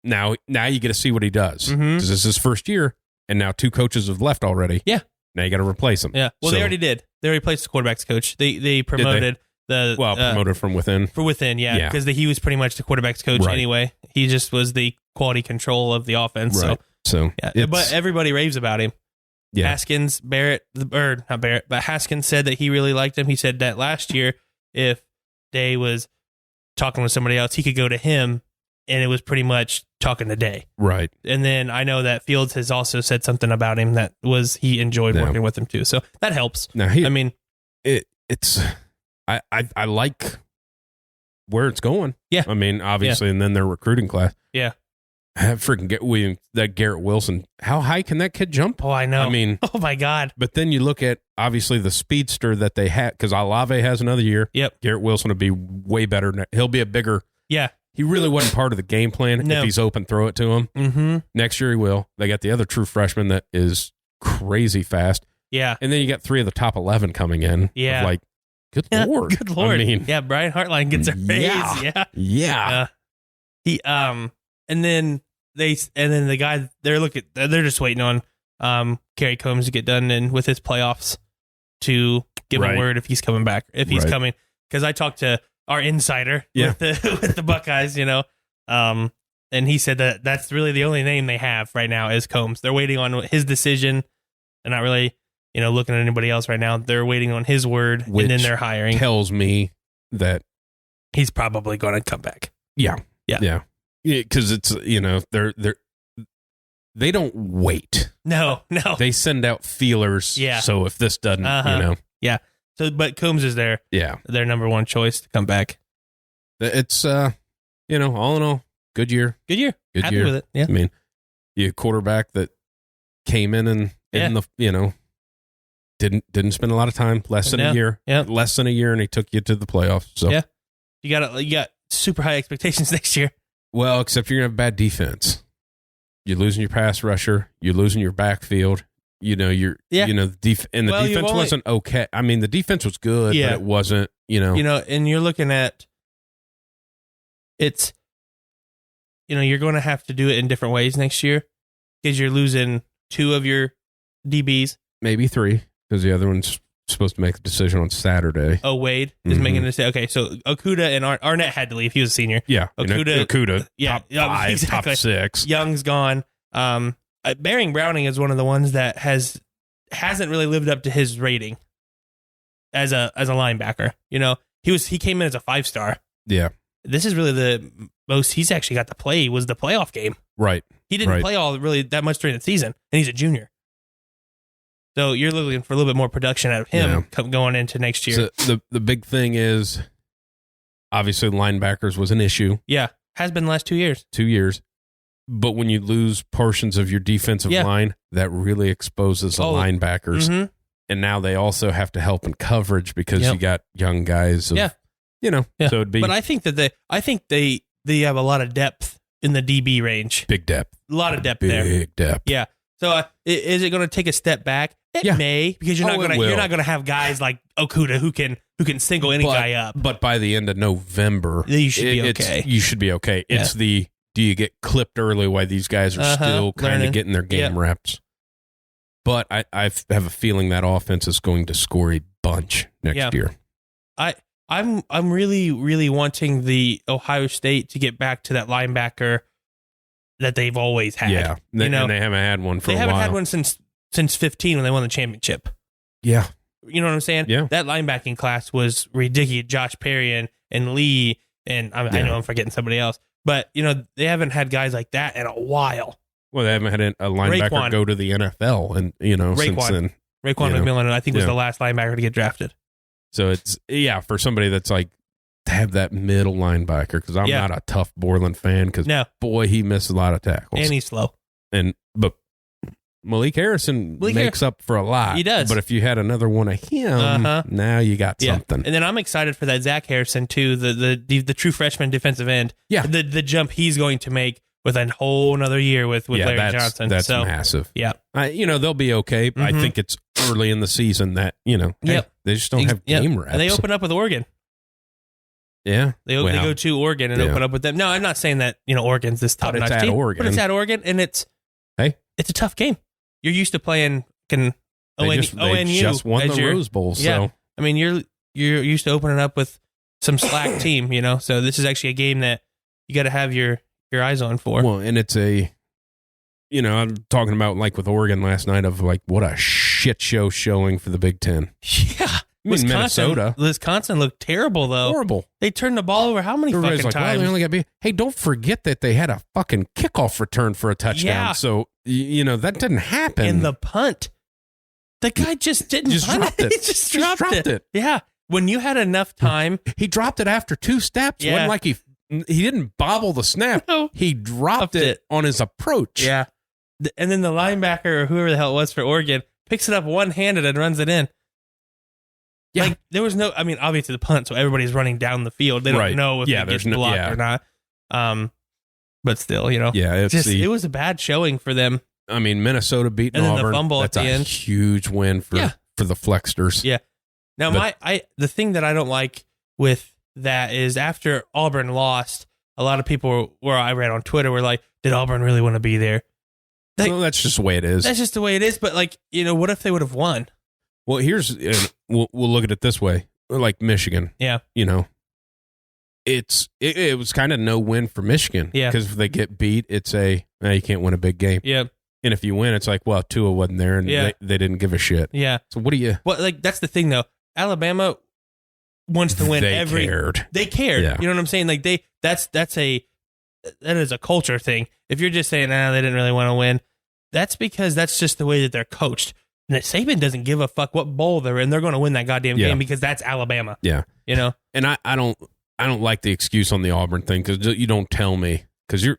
Now you get to see what he does. Because this is his first year, and now 2 coaches have left already. Yeah. Now you got to replace them. Yeah. Well, they already did. They already replaced the quarterback's coach. They promoted promoted from within. For within, yeah. Because he was pretty much the quarterback's coach anyway. He just was the quality control of the offense. Right. So but everybody raves about him. Yeah. Haskins, Haskins said that he really liked him. He said that last year, if Day was talking with somebody else, he could go to him, and it was pretty much talking to Day. Right. And then I know that Fields has also said something about him that was he enjoyed working with him too. So that helps. Now, I like where it's going. Yeah. I mean, obviously, and then their recruiting class. Yeah. That Garrett Wilson. How high can that kid jump? Oh, I know. I mean, oh my God. But then you look at obviously the speedster that they had, because Olave has another year. Yep. Garrett Wilson will be way better. He'll be a bigger. Yeah. He really wasn't part of the game plan. No. If he's open, throw it to him. Mm-hmm. Next year he will. They got the other true freshman that is crazy fast. Yeah. And then you got 3 of the top 11 coming in. Yeah. Like, good Lord. Good Lord. I mean, yeah. Brian Hartline gets a raise. Yeah. And then the guy they're just waiting on Kerry Combs to get done and with his playoffs to give a word if he's coming back, if he's coming. Because I talked to our insider with the Buckeyes, and he said that that's really the only name they have right now is Combs. They're waiting on his decision. They're not really, looking at anybody else right now. They're waiting on his word, and then they're hiring. Tells me that he's probably going to come back. Yeah. Because it's they don't wait. No. They send out feelers. Yeah. So if this doesn't, yeah. So, but Combs is their their number one choice to come back. It's all in all, good year. Good year. Good Happy year. with it. Yeah. I mean, you a quarterback that came in and didn't spend a lot of time, less than a year. Yeah. Less than a year, and he took you to the playoffs. So yeah. You got super high expectations next year. Well, except you're gonna have bad defense. You're losing your pass rusher. You're losing your backfield. The defense wasn't okay. I mean, the defense was good, but it wasn't. And you're looking at it's. You're going to have to do it in different ways next year because you're losing 2 of your DBs, maybe 3, because the other one's supposed to make the decision on Saturday. Oh, Wade is making a decision. Okay, so Okudah and Arnett had to leave. He was a senior. Yeah, Okudah. Yeah, top 5, exactly. top 6. Young's gone. Baring Browning is one of the ones that hasn't really lived up to his rating as a linebacker. He came in as a 5-star. Yeah. This is really the most he's actually got to play was the playoff game. Right. He didn't play all really that much during the season, and he's a junior. So you're looking for a little bit more production out of him going into next year. So the big thing is, obviously, linebackers was an issue. Yeah. Has been the last 2 years. 2 years. But when you lose portions of your defensive line, that really exposes the linebackers. Mm-hmm. And now they also have to help in coverage because you got young guys. So it'd be. But I think that they have a lot of depth in the DB range. Big depth. A lot of depth there. Big depth. Yeah. So is it going to take a step back? It may, because you're not going to have guys like Okuda who can single any guy up. But by the end of November, you should be okay. You should be okay. Yeah. It's do you get clipped early while these guys are still kind of getting their game reps? But I have a feeling that offense is going to score a bunch next year. I'm really, really wanting the Ohio State to get back to that linebacker that they've always had. Yeah, and they haven't had one for a while. They haven't had one since 15 when they won the championship. Yeah. You know what I'm saying? Yeah. That linebacking class was ridiculous. Josh Perry and Lee, and I know I'm forgetting somebody else. But, they haven't had guys like that in a while. Well, they haven't had a linebacker go to the NFL, and since then. Raekwon McMillan, I think, was the last linebacker to get drafted. So it's for somebody that's like to have that middle linebacker, because I'm not a tough Borland fan, because boy, he missed a lot of tackles and he's slow. But Malik Harrison makes up for a lot. He does. But if you had another one of him, now you got something. And then I'm excited for that Zach Harrison too, the true freshman defensive end. Yeah, the jump he's going to make with a whole another year with Larry Johnson. That's massive. Yeah. They'll be okay. Mm-hmm. I think it's early in the season that, they just don't have game reps. And they open up with Oregon. Yeah. They go to Oregon and open up with them. No, I'm not saying that, Oregon's this top-notch team. Oregon. But it's at Oregon, and it's a tough game. You're used to playing ONU. They just won the Rose Bowl. So. Yeah. I mean, you're used to opening up with some slack team, So this is actually a game that you got to have your eyes on for. Well, and it's I'm talking about like with Oregon last night of like what a shit show showing for the Big Ten. Yeah. Minnesota. Wisconsin looked terrible, though. Horrible. They turned the ball over how many fucking times? Well, they only got hey, don't forget that they had a fucking kickoff return for a touchdown. Yeah. So, that didn't happen. And the punt. The guy just didn't punt. Dropped it. He just dropped it. Yeah. When you had enough time. He dropped it after 2 steps. Yeah. Wasn't like he didn't bobble the snap. No. He dropped it on his approach. Yeah. And then the linebacker or whoever the hell it was for Oregon picks it up one-handed and runs it in. Yeah. Like, there was obviously the punt, so everybody's running down the field. They don't know if it gets blocked or not. But still, it was a bad showing for them. I mean, Minnesota beating Auburn. The fumble that's at the end. Huge win for the Flexters. Yeah. Now, the thing that I don't like with that is after Auburn lost, a lot of people where I read on Twitter were like, did Auburn really want to be there? Well, that's just the way it is. That's just the way it is. But what if they would have won? Well, we'll look at it this way, like Michigan. Yeah. It was kind of no win for Michigan. Yeah. Because if they get beat, it's you can't win a big game. Yeah. And if you win, it's like, well, Tua wasn't there and they didn't give a shit. Yeah. So what do you? Well, that's the thing though. Alabama wants to win They cared. Yeah. You know what I'm saying? Like that is a culture thing. If you're just saying, they didn't really want to win, that's because that's just the way that they're coached. And Saban doesn't give a fuck what bowl they're in. They're going to win that goddamn game because that's Alabama. Yeah. And I don't like the excuse on the Auburn thing, because you don't tell me, because it's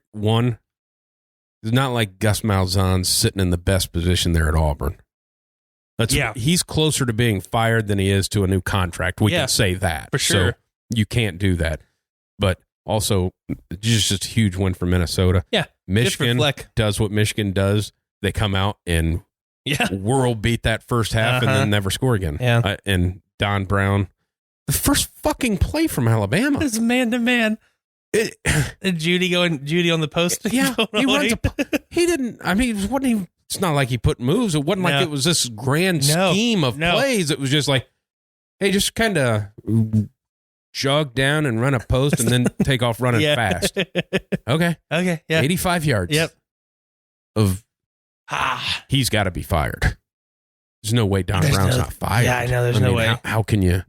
not like Gus Malzahn's sitting in the best position there at Auburn. He's closer to being fired than he is to a new contract. We can say that. For sure. So you can't do that. But also, just a huge win for Minnesota. Yeah. Michigan does what Michigan does. They come out and world beat that first half and then never score again. Yeah. And Don Brown, the first fucking play from Alabama. It's man to man. Judy on the post. Yeah. He runs he didn't, it wasn't even, it's not like he put moves. It wasn't like it was this grand scheme of plays. It was just like, hey, just kind of jog down and run a post and then take off running fast. Okay. Yeah. 85 yards. Yep. He's got to be fired. There's no way Don Brown's not fired. Yeah, I know. There's no way. How can you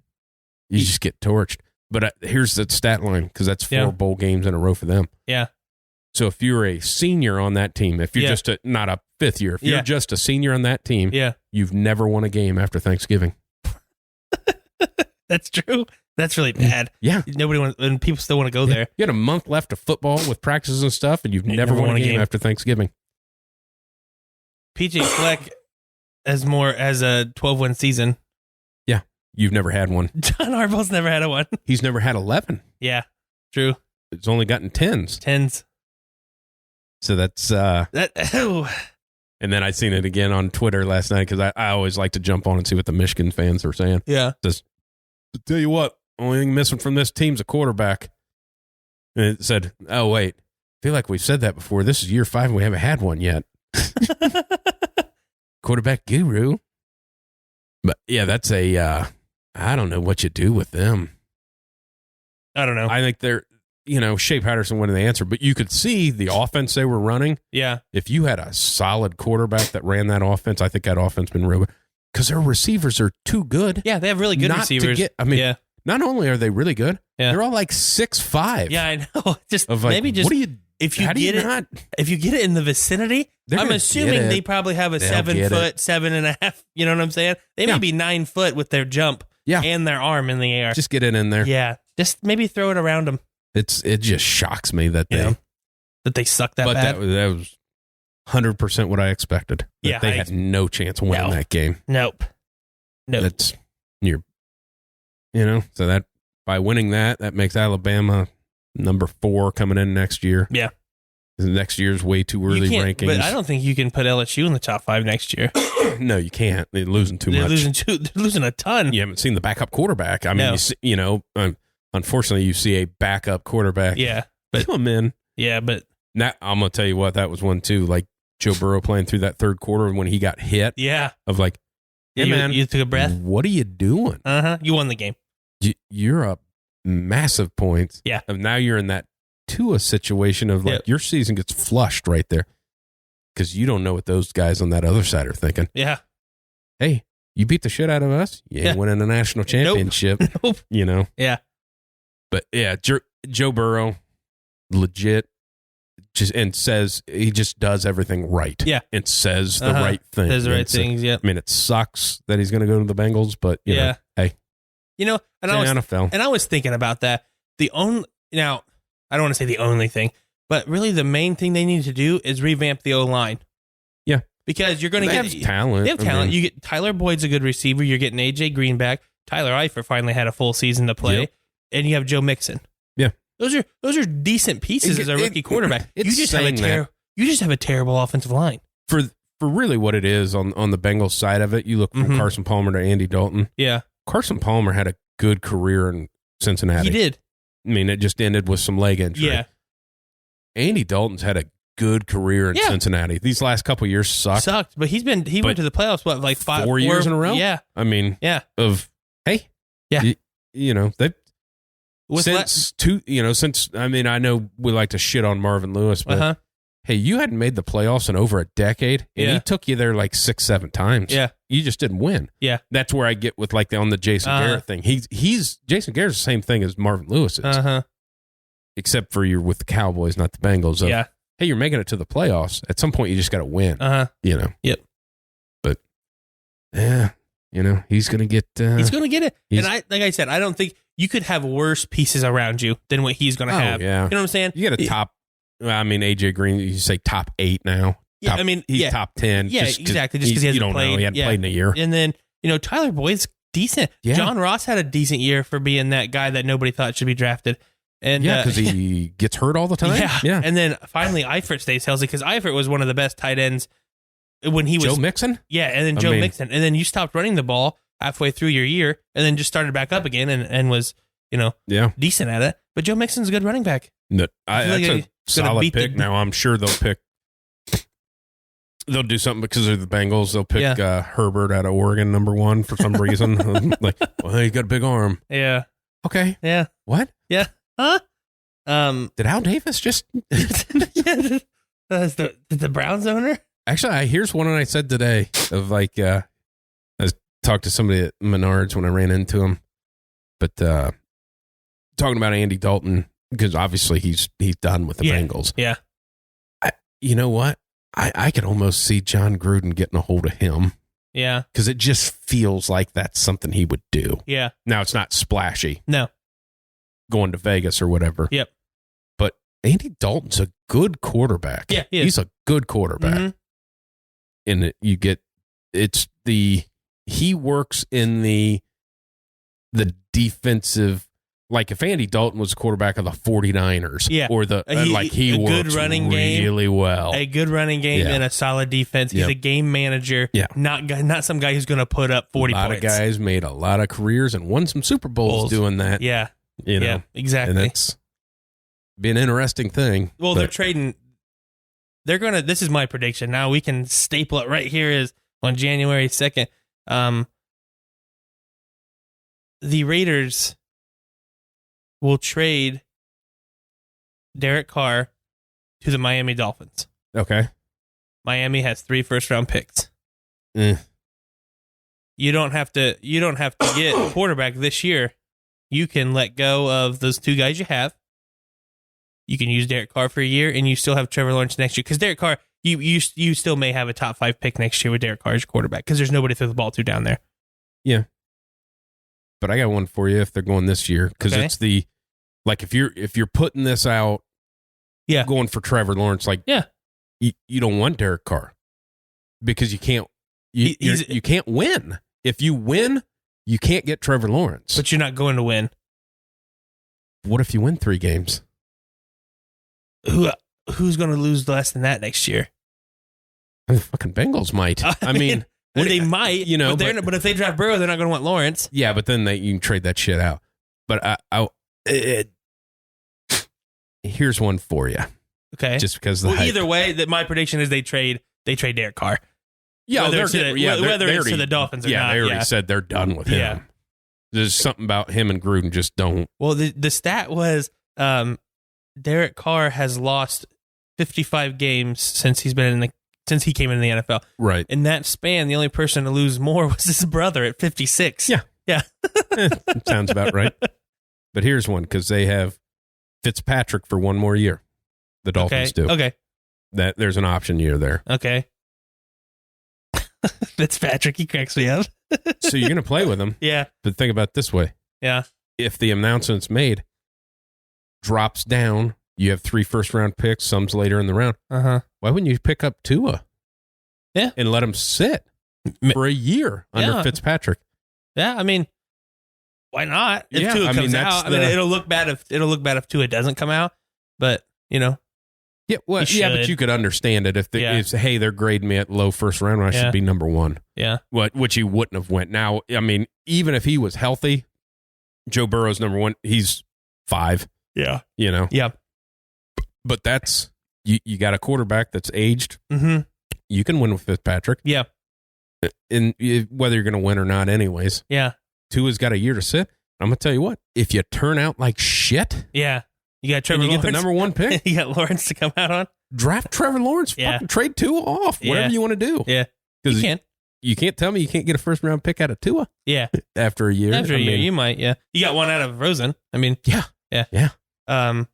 just get torched? But here's the stat line, because that's 4 bowl games in a row for them. Yeah. So if you're a senior on that team, if you're just not a 5th year, if you're just a senior on that team, you've never won a game after Thanksgiving. That's true. That's really bad. Yeah. Nobody wants, and people still want to go there. You had a month left of football with practices and stuff, and you've never won a game after Thanksgiving. PJ Fleck as a 12-win season. Yeah. You've never had one. John Harbaugh's never had one. He's never had 11. Yeah. True. It's only gotten 10s. So that's And then I seen it again on Twitter last night because I always like to jump on and see what the Michigan fans are saying. Yeah. It says, tell you what, only thing missing from this team's a quarterback. And it said, oh, wait, I feel like we've said that before. This is year 5 and we haven't had one yet. Quarterback guru. But yeah, that's I don't know what you do with them. I don't know. I think they're, Shea Patterson wanted the answer, but you could see the offense they were running. Yeah. If you had a solid quarterback that ran that offense, I think that offense been real good because their receivers are too good. Yeah, they have really good receivers. Not only are they really good, they're all like 6'5". Yeah, I know. Just of like, maybe just what do you? If you get it in the vicinity, I'm assuming they probably have a 7 foot, 7.5. You know what I'm saying? They may be 9 foot with their jump and their arm in the air. Just get it in there. Yeah, just maybe throw it around them. It just shocks me that they suck that bad. But that was 100% what I expected. Yeah, they had no chance of winning that game. Nope. That's so that by winning that makes Alabama number 4 coming in next year. Yeah. Next year's way too early rankings. But I don't think you can put LSU in the top 5 next year. No, you can't. They're losing too much. They're losing a ton. You haven't seen the backup quarterback. I mean, unfortunately, you see a backup quarterback. Yeah. But come in. Yeah, but now I'm gonna tell you what, that was one too. Like Joe Burrow playing through that third quarter when he got hit. Yeah. Of like, hey, man, you took a breath. What are you doing? You won the game. You're up massive points. Yeah. And now you're in that Tua situation of like your season gets flushed right there because you don't know what those guys on that other side are thinking. Yeah. Hey, you beat the shit out of us. You ain't winning a national championship. Nope. Yeah. But yeah, Joe Burrow, legit, says he just does everything right. Yeah. And says the right thing. Says the right things, yeah. I mean, it sucks that he's going to go to the Bengals, but, you know, hey. And I was thinking about that. Now, I don't want to say the only thing, but really the main thing they need to do is revamp the O-line. Yeah. Because you're going to get talent. They have talent. You get Tyler Boyd's a good receiver. You're getting AJ Green back. Tyler Eifert finally had a full season to play. Yep. And you have Joe Mixon. Yeah. Those are decent pieces as a rookie quarterback. You just have a terrible offensive line. For really what it is on the Bengals side of it, you look from Carson Palmer to Andy Dalton. Yeah. Carson Palmer had a good career in Cincinnati. He did. I mean, it just ended with some leg injury. Yeah. Andy Dalton's had a good career in Cincinnati. These last couple years sucked. But he went to the playoffs, what, like 4 years in a row? Yeah. I mean, they've since I know we like to shit on Marvin Lewis, but hey, you hadn't made the playoffs in over a decade, and he took you there like 6-7 times. Yeah. You just didn't win. Yeah. That's where I get with like on the Jason Garrett thing. Jason Garrett's the same thing as Marvin Lewis is. Except for you're with the Cowboys, not the Bengals. Hey, you're making it to the playoffs. At some point, you just got to win. Yep. But he's gonna get. He's gonna get it. And like I said, I don't think you could have worse pieces around you than what he's gonna have. Yeah. You know what I'm saying? You get a top. AJ Green. You say top 8 now. Yeah. He's top 10. Yeah, exactly. Just because he hasn't played. He hadn't played in a year. And then Tyler Boyd's decent. Yeah. John Ross had a decent year for being that guy that nobody thought should be drafted. And because he gets hurt all the time. Yeah. And then finally Eifert stays healthy because Eifert was one of the best tight ends when he was Joe Mixon. Yeah, and then Joe Mixon, and then you stopped running the ball halfway through your year, and then just started back up again, and was decent at it. But Joe Mixon's a good running back. That's a solid pick. Now I'm sure they'll do something because of the Bengals. They'll pick Herbert out of Oregon, number 1 for some reason. Like, well, he's got a big arm. Yeah. Okay. Yeah. What? Yeah. Huh? Did Al Davis just? The Browns owner? Actually, here's one I said today of like I talked to somebody at Menards when I ran into him, but talking about Andy Dalton because obviously he's done with the Bengals. Yeah. You know what? I could almost see John Gruden getting a hold of him Yeah. Because it just feels like that's something he would do. Yeah. Now, it's not splashy. No. Going to Vegas or whatever. Yep. But Andy Dalton's a good quarterback. Yeah, he's a good quarterback. Mm-hmm. And he works in the defensive. Like if Andy Dalton was quarterback of the 49ers, or he works good running really game, well. A good running game and a solid defense. He's a game manager. Yeah. Not some guy who's going to put up 40 points. A lot of guys made a lot of careers and won some Super Bowls doing that. Yeah. Yeah, exactly. And that's been an interesting thing. Well, they're trading. This is my prediction. Now we can staple it right here is on January 2nd. The Raiders will trade Derek Carr to the Miami Dolphins. Okay. Miami has 3 first-round picks. You don't have to get a quarterback this year. You can let go of those 2 guys you have. You can use Derek Carr for a year, and you still have Trevor Lawrence next year. Because Derek Carr, you still may have a top 5 pick next year with Derek Carr as your quarterback because there's nobody to throw the ball to down there. Yeah. But I got one for you if they're going this year because it's the like if you're putting this out, going for Trevor Lawrence, you don't want Derek Carr because you can't you can't win. If you win, you can't get Trevor Lawrence. But you're not going to win. What if you win 3 games? Who's going to lose less than that next year? The fucking Bengals might. I mean they might, but if they draft Burrow, they're not going to want Lawrence. Yeah, but then you can trade that shit out. But here's one for you. Okay. Just because either way, that my prediction is they trade Derek Carr. Yeah, whether it's to the Dolphins or not. They already said they're done with him. Yeah. There's something about him and Gruden just don't. Well, the stat was Derek Carr has lost 55 games since he came in the NFL. Right. In that span, the only person to lose more was his brother at 56. Yeah. Yeah. Sounds about right. But here's one because they have Fitzpatrick for 1 more year. The Dolphins do. Okay. There's an option year there. Okay. Fitzpatrick, he cracks me up. So you're going to play with him. Yeah. But think about it this way. Yeah. If the announcement's made, drops down, you have 3 first-round picks, some's later in the round. Uh-huh. Why wouldn't you pick up Tua? Yeah. And let him sit for a year under Fitzpatrick? Yeah, I mean, why not? If Tua comes out, it'll look bad if Tua doesn't come out, but, Yeah, well, but you could understand it if hey, they're grading me at low first round when I should be number 1. Yeah. Which he wouldn't have went. Now, I mean, even if he was healthy, Joe Burrow's number 1, he's 5. Yeah. Yeah. But that's you got a quarterback that's aged. Mm-hmm. You can win with Fitzpatrick. Yeah. And whether you're going to win or not anyways. Yeah. Tua's got a year to sit. I'm going to tell you what, if you turn out like shit. Yeah. You got Trevor Lawrence. You get the number 1 pick. You got Lawrence to come out on. Draft Trevor Lawrence. Yeah. Fucking trade Tua off. Whatever you want to do. Yeah. You can't tell me you can't get a first round pick out of Tua. Yeah. After a year. After a year, you might. Yeah. You got one out of Rosen. I mean. Yeah. Yeah. Yeah.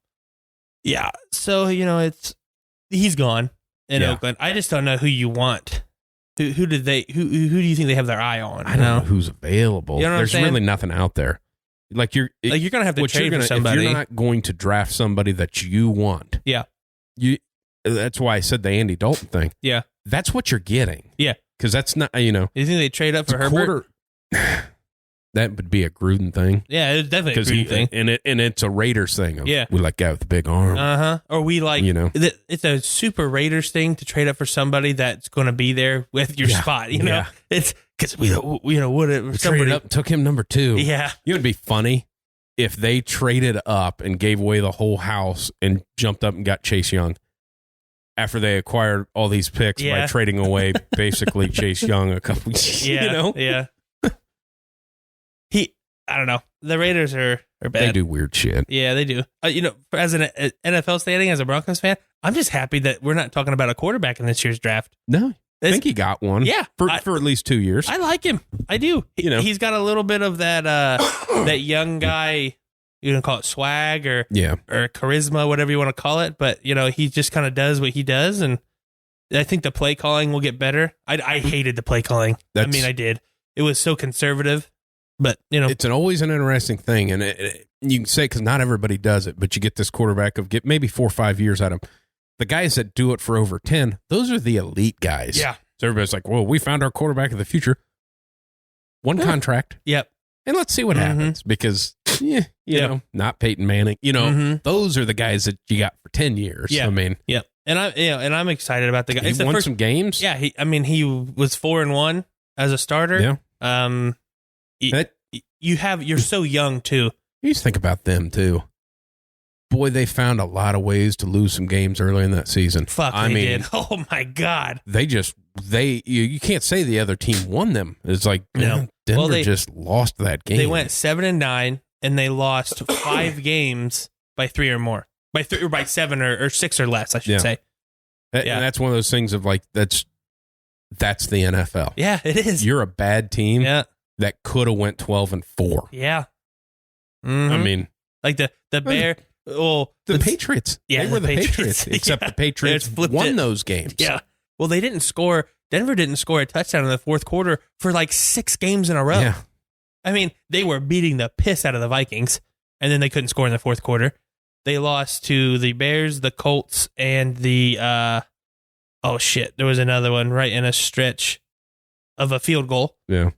Yeah. So he's gone in Oakland. I just don't know who you want. Who do you think they have their eye on? I don't know who's available. You know There's really nothing out there. Like you're gonna have to trade for somebody. If you're not going to draft somebody that you want. Yeah. That's why I said the Andy Dalton thing. Yeah. That's what you're getting. Yeah. Because that's not You think they trade up for Herbert? That would be a Gruden thing. Yeah, it's definitely a Gruden thing. And it's a Raiders thing. Yeah. We like guy with the big arm. Or we like, it's a super Raiders thing to trade up for somebody that's going to be there with your spot. It's because we traded up and took him number 2. Yeah. It would be funny if they traded up and gave away the whole house and jumped up and got Chase Young after they acquired all these picks by trading away basically Chase Young a couple. Yeah. I don't know. The Raiders are bad. They do weird shit. Yeah, they do. As an NFL standing, as a Broncos fan, I'm just happy that we're not talking about a quarterback in this year's draft. No, I think he got one. Yeah, for at least 2 years. I like him. I do. He's got a little bit of that that young guy. You can call it swag or charisma, whatever you want to call it. But he just kind of does what he does, and I think the play calling will get better. I hated the play calling. I did. It was so conservative, but it's always an interesting thing, and you can say because not everybody does it, but you get this quarterback of get maybe 4 or 5 years out of him. The guys that do it for over 10, those are the elite guys. Yeah. So everybody's like, well, we found our quarterback of the future. One contract. Yep. And let's see what happens because, you know, not Peyton Manning. Those are the guys that you got for 10 years. Yeah. I mean. Yep. And I'm excited about the guy. He won some games. Yeah. He was 4-1 as a starter. Yeah. You're so young too. You just think about them too. Boy, they found a lot of ways to lose some games early in that season. They did. Oh my God. You can't say the other team won them. It's like, no. Denver just lost that game. They went 7-9 and they lost 5 games by 3 or more. By 3 or by 7 or 6 or less, I should say. And that's one of those things of like, that's the NFL. Yeah, it is. You're a bad team that could have went 12-4. Yeah. Mm-hmm. I mean, like the Bear. Well, the Patriots. Yeah, they were the Patriots. Except the Patriots won those games. Yeah. Well, they didn't score. Denver didn't score a touchdown in the fourth quarter for like 6 games in a row. Yeah. I mean, they were beating the piss out of the Vikings, and then they couldn't score in the fourth quarter. They lost to the Bears, the Colts, and the there was another one right in a stretch of a field goal. Yeah.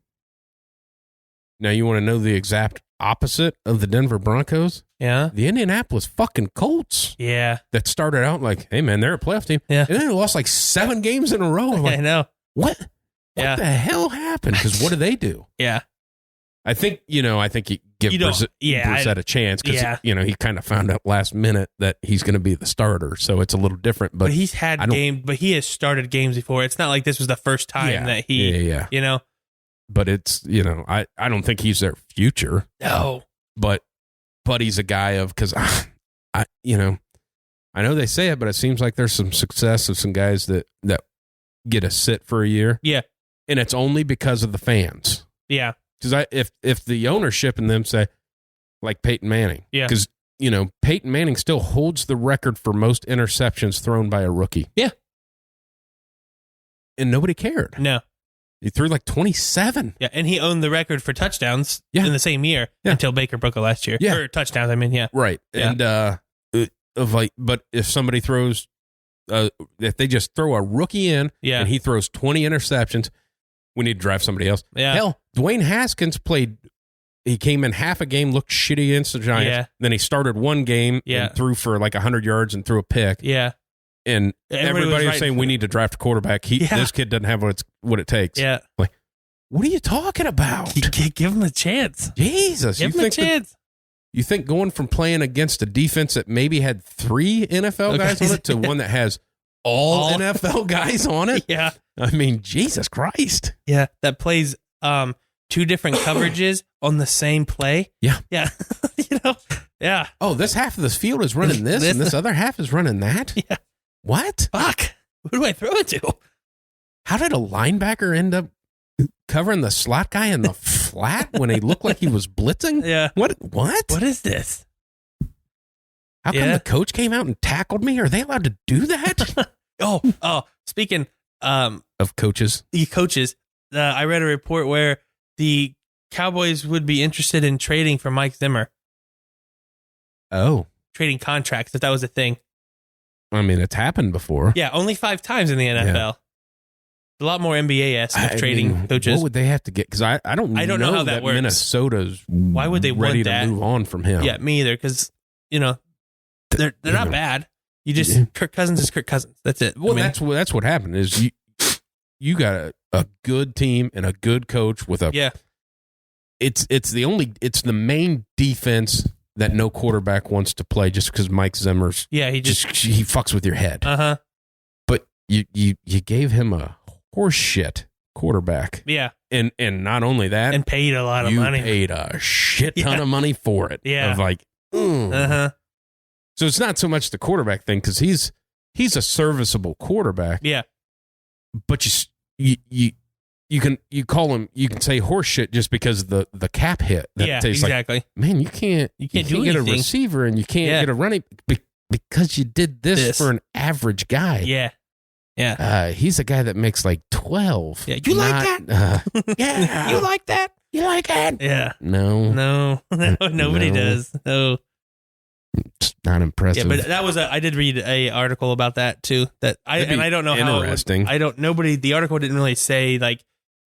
Now you want to know the exact opposite of the Denver Broncos? Yeah. The Indianapolis fucking Colts. Yeah. That started out like, hey man, they're a playoff team. Yeah. And then they lost like 7 games in a row. Like, I know. What the hell happened? Because what do they do? Yeah. I think you give Brissett a chance because he kind of found out last minute that he's going to be the starter, so it's a little different. But he's had but he has started games before. It's not like this was the first time that he, But it's I don't think he's their future. No, but he's a guy of because I know they say it, but it seems like there's some success of some guys that get a sit for a year. Yeah, and it's only because of the fans. Yeah. Because if the ownership and them say, like Peyton Manning, because Peyton Manning still holds the record for most interceptions thrown by a rookie. Yeah, and nobody cared. No, he threw like 27. Yeah, and he owned the record for touchdowns in the same year until Baker broke it last year. Yeah, or touchdowns. I mean, right. Yeah. And but if somebody throws, if they just throw a rookie in, and he throws 20 interceptions. We need to draft somebody else. Yeah. Hell, Dwayne Haskins he came in half a game, looked shitty against the Giants. Yeah. Then he started one game and threw for like 100 yards and threw a pick. Yeah. And everybody was saying we need to draft a quarterback. This kid doesn't have what it takes. Yeah. Like, what are you talking about? Give him a chance. Jesus. Give him a chance. You think going from playing against a defense that maybe had 3 NFL guys on it to one that has all NFL guys on it? Yeah. I mean, Jesus Christ. Yeah, that plays 2 different coverages on the same play. Yeah. Yeah. Yeah. Oh, this half of this field is running this and this other half is running that? Yeah. What? Fuck. Who do I throw it to? How did a linebacker end up covering the slot guy in the flat when he looked like he was blitzing? Yeah. What? What is this? How come the coach came out and tackled me? Are they allowed to do that? Oh, speaking of coaches. The coaches. I read a report where the Cowboys would be interested in trading for Mike Zimmer. Oh. Trading contracts, if that was a thing. I mean, it's happened before. Yeah, only 5 times in the NFL. Yeah. A lot more NBA-esque trading coaches. What would they have to get? Because I don't know how that works. Minnesota's why would they ready want that? To move on from him. Yeah, me either. Because, they're not bad. You just Kirk Cousins is Kirk Cousins. That's it. Well, that's what happened. Is you got a good team and a good coach with a It's the main defense that no quarterback wants to play just because Mike Zimmer's he fucks with your head. But you gave him a horseshit quarterback. Yeah. And not only that, and paid a lot of money. You paid a shit ton of money for it. Yeah. Of like, So it's not so much the quarterback thing because he's a serviceable quarterback. Yeah. But you can say horse shit just because of the cap hit. That exactly. Like, man, you can't get a receiver and you can't get a running because you did this for an average guy. Yeah. Yeah. He's a guy that makes like 12. Yeah. You like that? Yeah. You like that? You like it? Yeah. No. Nobody does. No. It's not impressive. Yeah, but that was I did read a article about that too. That I don't know how interesting. The article didn't really say like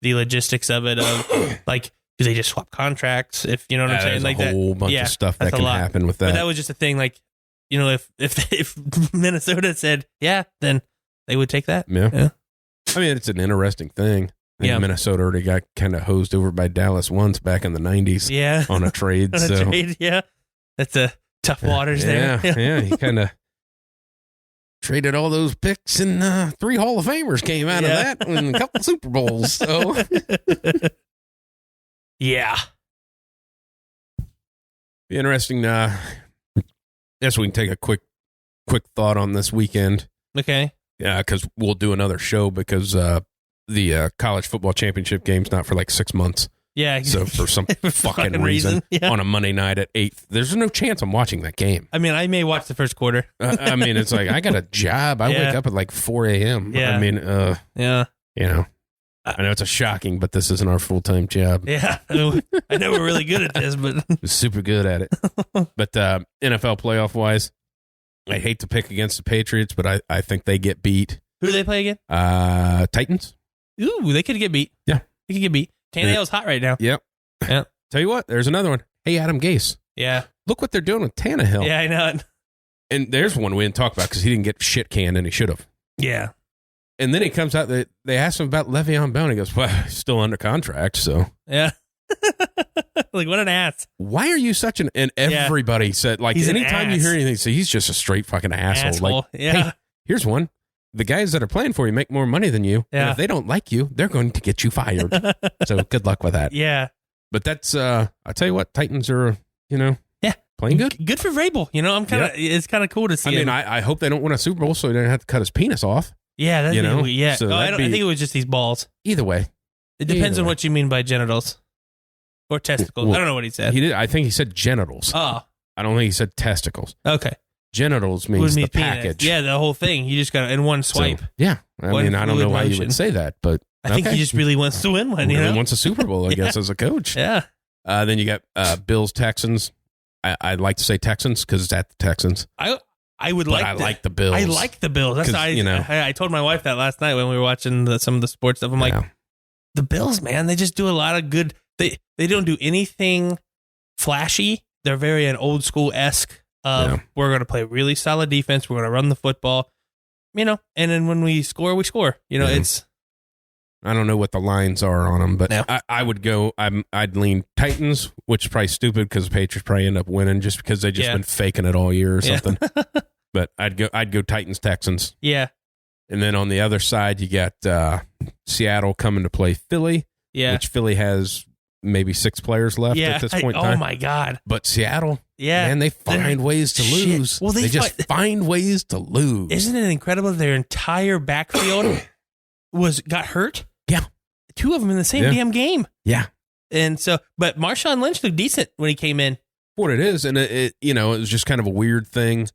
the logistics of it of like do they just swap contracts if you know what I'm saying like a whole bunch of stuff that can happen with that. But that was just a thing like if Minnesota said then they would take that. Yeah. I mean it's an interesting thing. Minnesota already got kind of hosed over by Dallas once back in the 90s. Yeah. On a trade. Yeah. That's a tough waters there. Yeah. He kind of traded all those picks and 3 Hall of Famers came out of that and a couple Super Bowls. So yeah. Be interesting. Guess we can take a quick thought on this weekend. Okay. Yeah, because we'll do another show because the college football championship game's not for like 6 months. Yeah. So for some fucking reason on a Monday night at 8, there's no chance I'm watching that game. I mean, I may watch the first quarter. I mean, it's like I got a job. I wake up at like 4 a.m. Yeah. I mean, yeah. You know, I know it's a shocking, but this isn't our full-time job. Yeah. I know we're really good at this, but we're super good at it. But NFL playoff-wise, I hate to pick against the Patriots, but I think they get beat. Who do they play again? Titans. Ooh, they could get beat. Yeah. They could get beat. Tannehill's hot right now. Yep. Yeah. Tell you what, there's another one. Hey, Adam Gase. Yeah. Look what they're doing with Tannehill. Yeah, I know it. And there's one we didn't talk about because he didn't get shit canned and he should have. Yeah. And then it comes out that they asked him about Le'Veon Bell and he goes, well, he's still under contract, so. Yeah. Like, what an ass. Why are you such an... And everybody said, like, anytime you hear anything, say, he's just a straight fucking asshole. Like, hey, here's one. The guys that are playing for you make more money than you. Yeah. And if they don't like you, they're going to get you fired. So good luck with that. Yeah. But that's, I'll tell you what, Titans are, playing good. Good for Vrabel. It's kind of cool to see. I mean, I hope they don't win a Super Bowl so he doesn't have to cut his penis off. Yeah. That's yeah. So I think it was just these balls. Either way. It depends on what you mean by genitals or testicles. Well, I don't know what he said. He did. I think he said genitals. Oh. I don't think he said testicles. Okay. Genitals means the package. Penis. Yeah, the whole thing. You just got it in one swipe. So, yeah. I mean, I don't know why you would say that, but I think he just really wants to win one. He really wants a Super Bowl, I guess, as a coach. Yeah. Then you got Bills, Texans. I'd like to say Texans because it's at the Texans. I like the Bills. I like the Bills. That's I told my wife that last night when we were watching some of the sports stuff. I'm like, the Bills, man, they just do a lot of good. They don't do anything flashy. They're very an old school-esque. We're going to play really solid defense. We're going to run the football, and then when we score, we score. It's. I don't know what the lines are on them, but I would go. I'd lean Titans, which is probably stupid because the Patriots probably end up winning just because they just been faking it all year or something. But I'd go Titans, Texans. Yeah. And then on the other side, you got Seattle coming to play Philly. Yeah. Which Philly has maybe 6 players left at this point in time. Oh my God. But Seattle, man, they find ways to lose. Well, they just find ways to lose. Isn't it incredible? Their entire backfield got hurt. Yeah. 2 of them in the same damn game. Yeah. And so, but Marshawn Lynch looked decent when he came in. What it is, and it was just kind of a weird thing.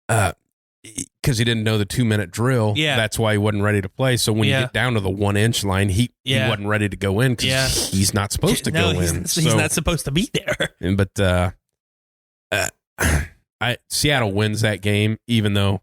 Because he didn't know the 2-minute drill. Yeah. That's why he wasn't ready to play. So when you get down to the 1-inch line, he wasn't ready to go in because he's not supposed to go in. He's not supposed to be there. But Seattle wins that game, even though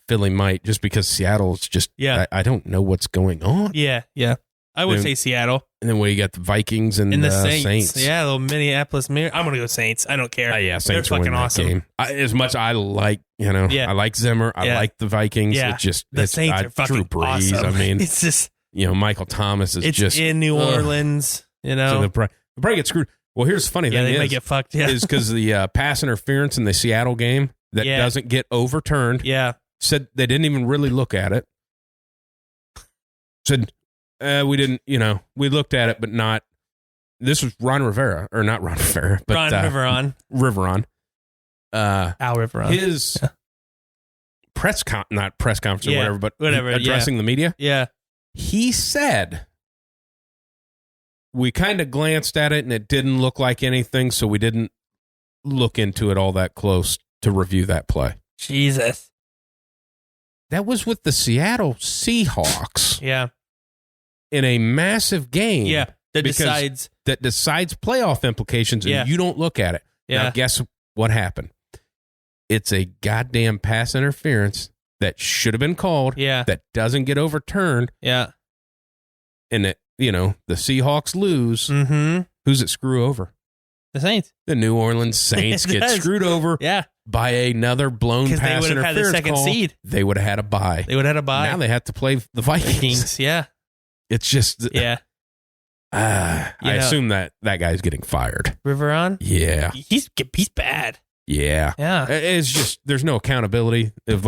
Philly might, just because Seattle's just, I don't know what's going on. Yeah, yeah. I would say Seattle. And then you got the Vikings and the Saints. Yeah, the Minneapolis Mirror. I'm going to go Saints. I don't care. Yeah, Saints They're fucking awesome. Game. As much I like, I like Zimmer. I like the Vikings. Yeah. It's just, the Saints are fucking Drew Brees. awesome. I mean, it's just, Michael Thomas is just in New Orleans, So they'll probably get screwed. Well, here's the funny thing they might get fucked. Yeah. Is because the pass interference in the Seattle game that doesn't get overturned. Yeah. Said they didn't even really look at it. Said, we didn't, we looked at it, but not. This was Ron Rivera, or not Ron Rivera, but Ron Riveron. Riveron. Al Riveron. His not press conference or whatever, but addressing the media. Yeah. He said, we kind of glanced at it and it didn't look like anything, so we didn't look into it all that close to review that play. Jesus. That was with the Seattle Seahawks. Yeah. In a massive game. Yeah. That decides playoff implications, and you don't look at it. Yeah. Now, guess what happened? It's a goddamn pass interference that should have been called. Yeah. That doesn't get overturned. Yeah. And it, the Seahawks lose. Mm-hmm. Who's it screw over? The Saints. The New Orleans Saints get screwed over. Yeah. By another blown pass interference they would have had the second seed. They would have had a bye. Now they have to play the Vikings. Yeah. It's just yeah. I assume that guy's getting fired. Riveron? Yeah. He's bad. Yeah. Yeah. It's just there's no accountability of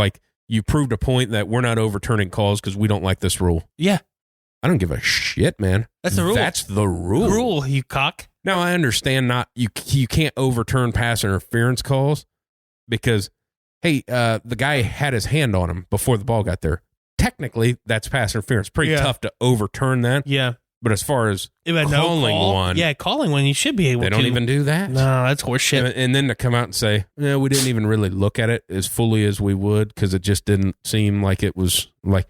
you proved a point that we're not overturning calls because we don't like this rule. Yeah. I don't give a shit, man. That's the rule. That's the rule. Rule, you cock. Now I understand you can't overturn pass interference calls because the guy had his hand on him before the ball got there. Technically, that's pass interference. Pretty tough to overturn that. Yeah. But as far as calling one, you should be able to. They don't even do that. No, that's horseshit. And then to come out and say, we didn't even really look at it as fully as we would because it just didn't seem like it was like,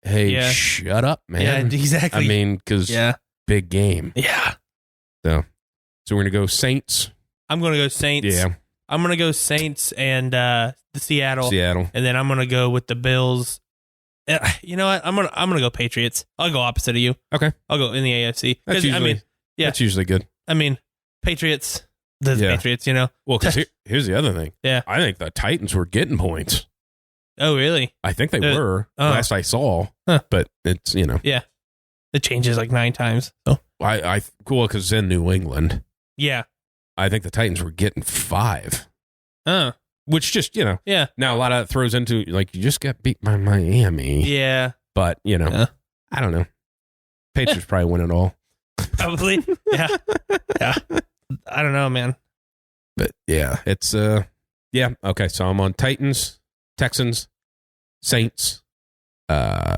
hey, shut up, man. Yeah, exactly. I mean, because big game. Yeah. So we're going to go Saints. I'm going to go Saints. Yeah. I'm going to go Saints and the Seattle. And then I'm going to go with the Bills. You know what? I'm gonna go Patriots. I'll go opposite of you. Okay. I'll go in the AFC. That's usually good. I mean, Patriots. The Patriots. Well, because here's the other thing. Yeah. I think the Titans were getting points. Oh, really? I think they were last I saw. Huh. But it's Yeah. It changes like 9 times. So cool because it's in New England. Yeah. I think the Titans were getting 5. Which just, Yeah. Now a lot of it throws into, you just got beat by Miami. Yeah. But, I don't know. Patriots probably win it all. Probably. Yeah. Yeah. I don't know, man. But, yeah, it's, okay. So I'm on Titans, Texans, Saints,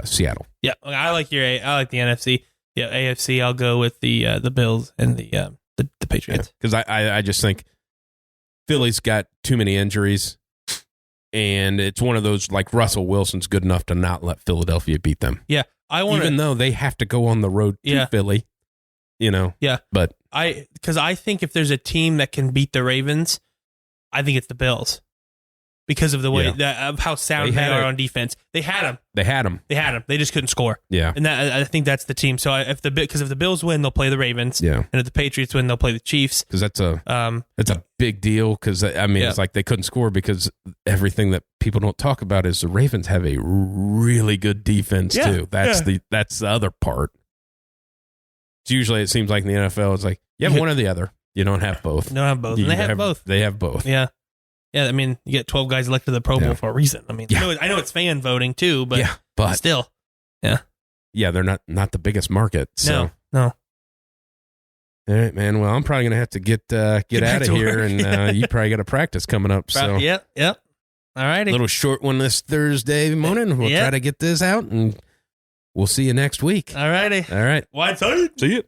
Seattle. Yeah. I like the NFC. Yeah, AFC, I'll go with the Bills and the Patriots. Because I just think Philly's got too many injuries, and it's one of those Russell Wilson's good enough to not let Philadelphia beat them. Yeah, even though they have to go on the road to Philly, Yeah, but because I think if there's a team that can beat the Ravens, I think it's the Bills because of the way of how sound they are on defense. They had them. They just couldn't score. Yeah, and I think that's the team. So if the Bills win, they'll play the Ravens. Yeah, and if the Patriots win, they'll play the Chiefs. Because that's a big deal. Because it's like they couldn't score because everything that people don't talk about is the Ravens have a really good defense too. That's the other part. It's usually it seems like in the NFL, it's like you have one or the other. You don't have both. They have both. They have both. Yeah. Yeah, I mean, you get 12 guys elected to the Pro Bowl for a reason. I mean, I know it's fan voting too, but still. Yeah. Yeah, they're not the biggest market. So. No. All right, man. Well, I'm probably going to have to get out of here, and you probably got a practice coming up. So. Yep. All righty. Little short one this Thursday morning. We'll try to get this out, and we'll see you next week. All righty. All right. Wideside. See you.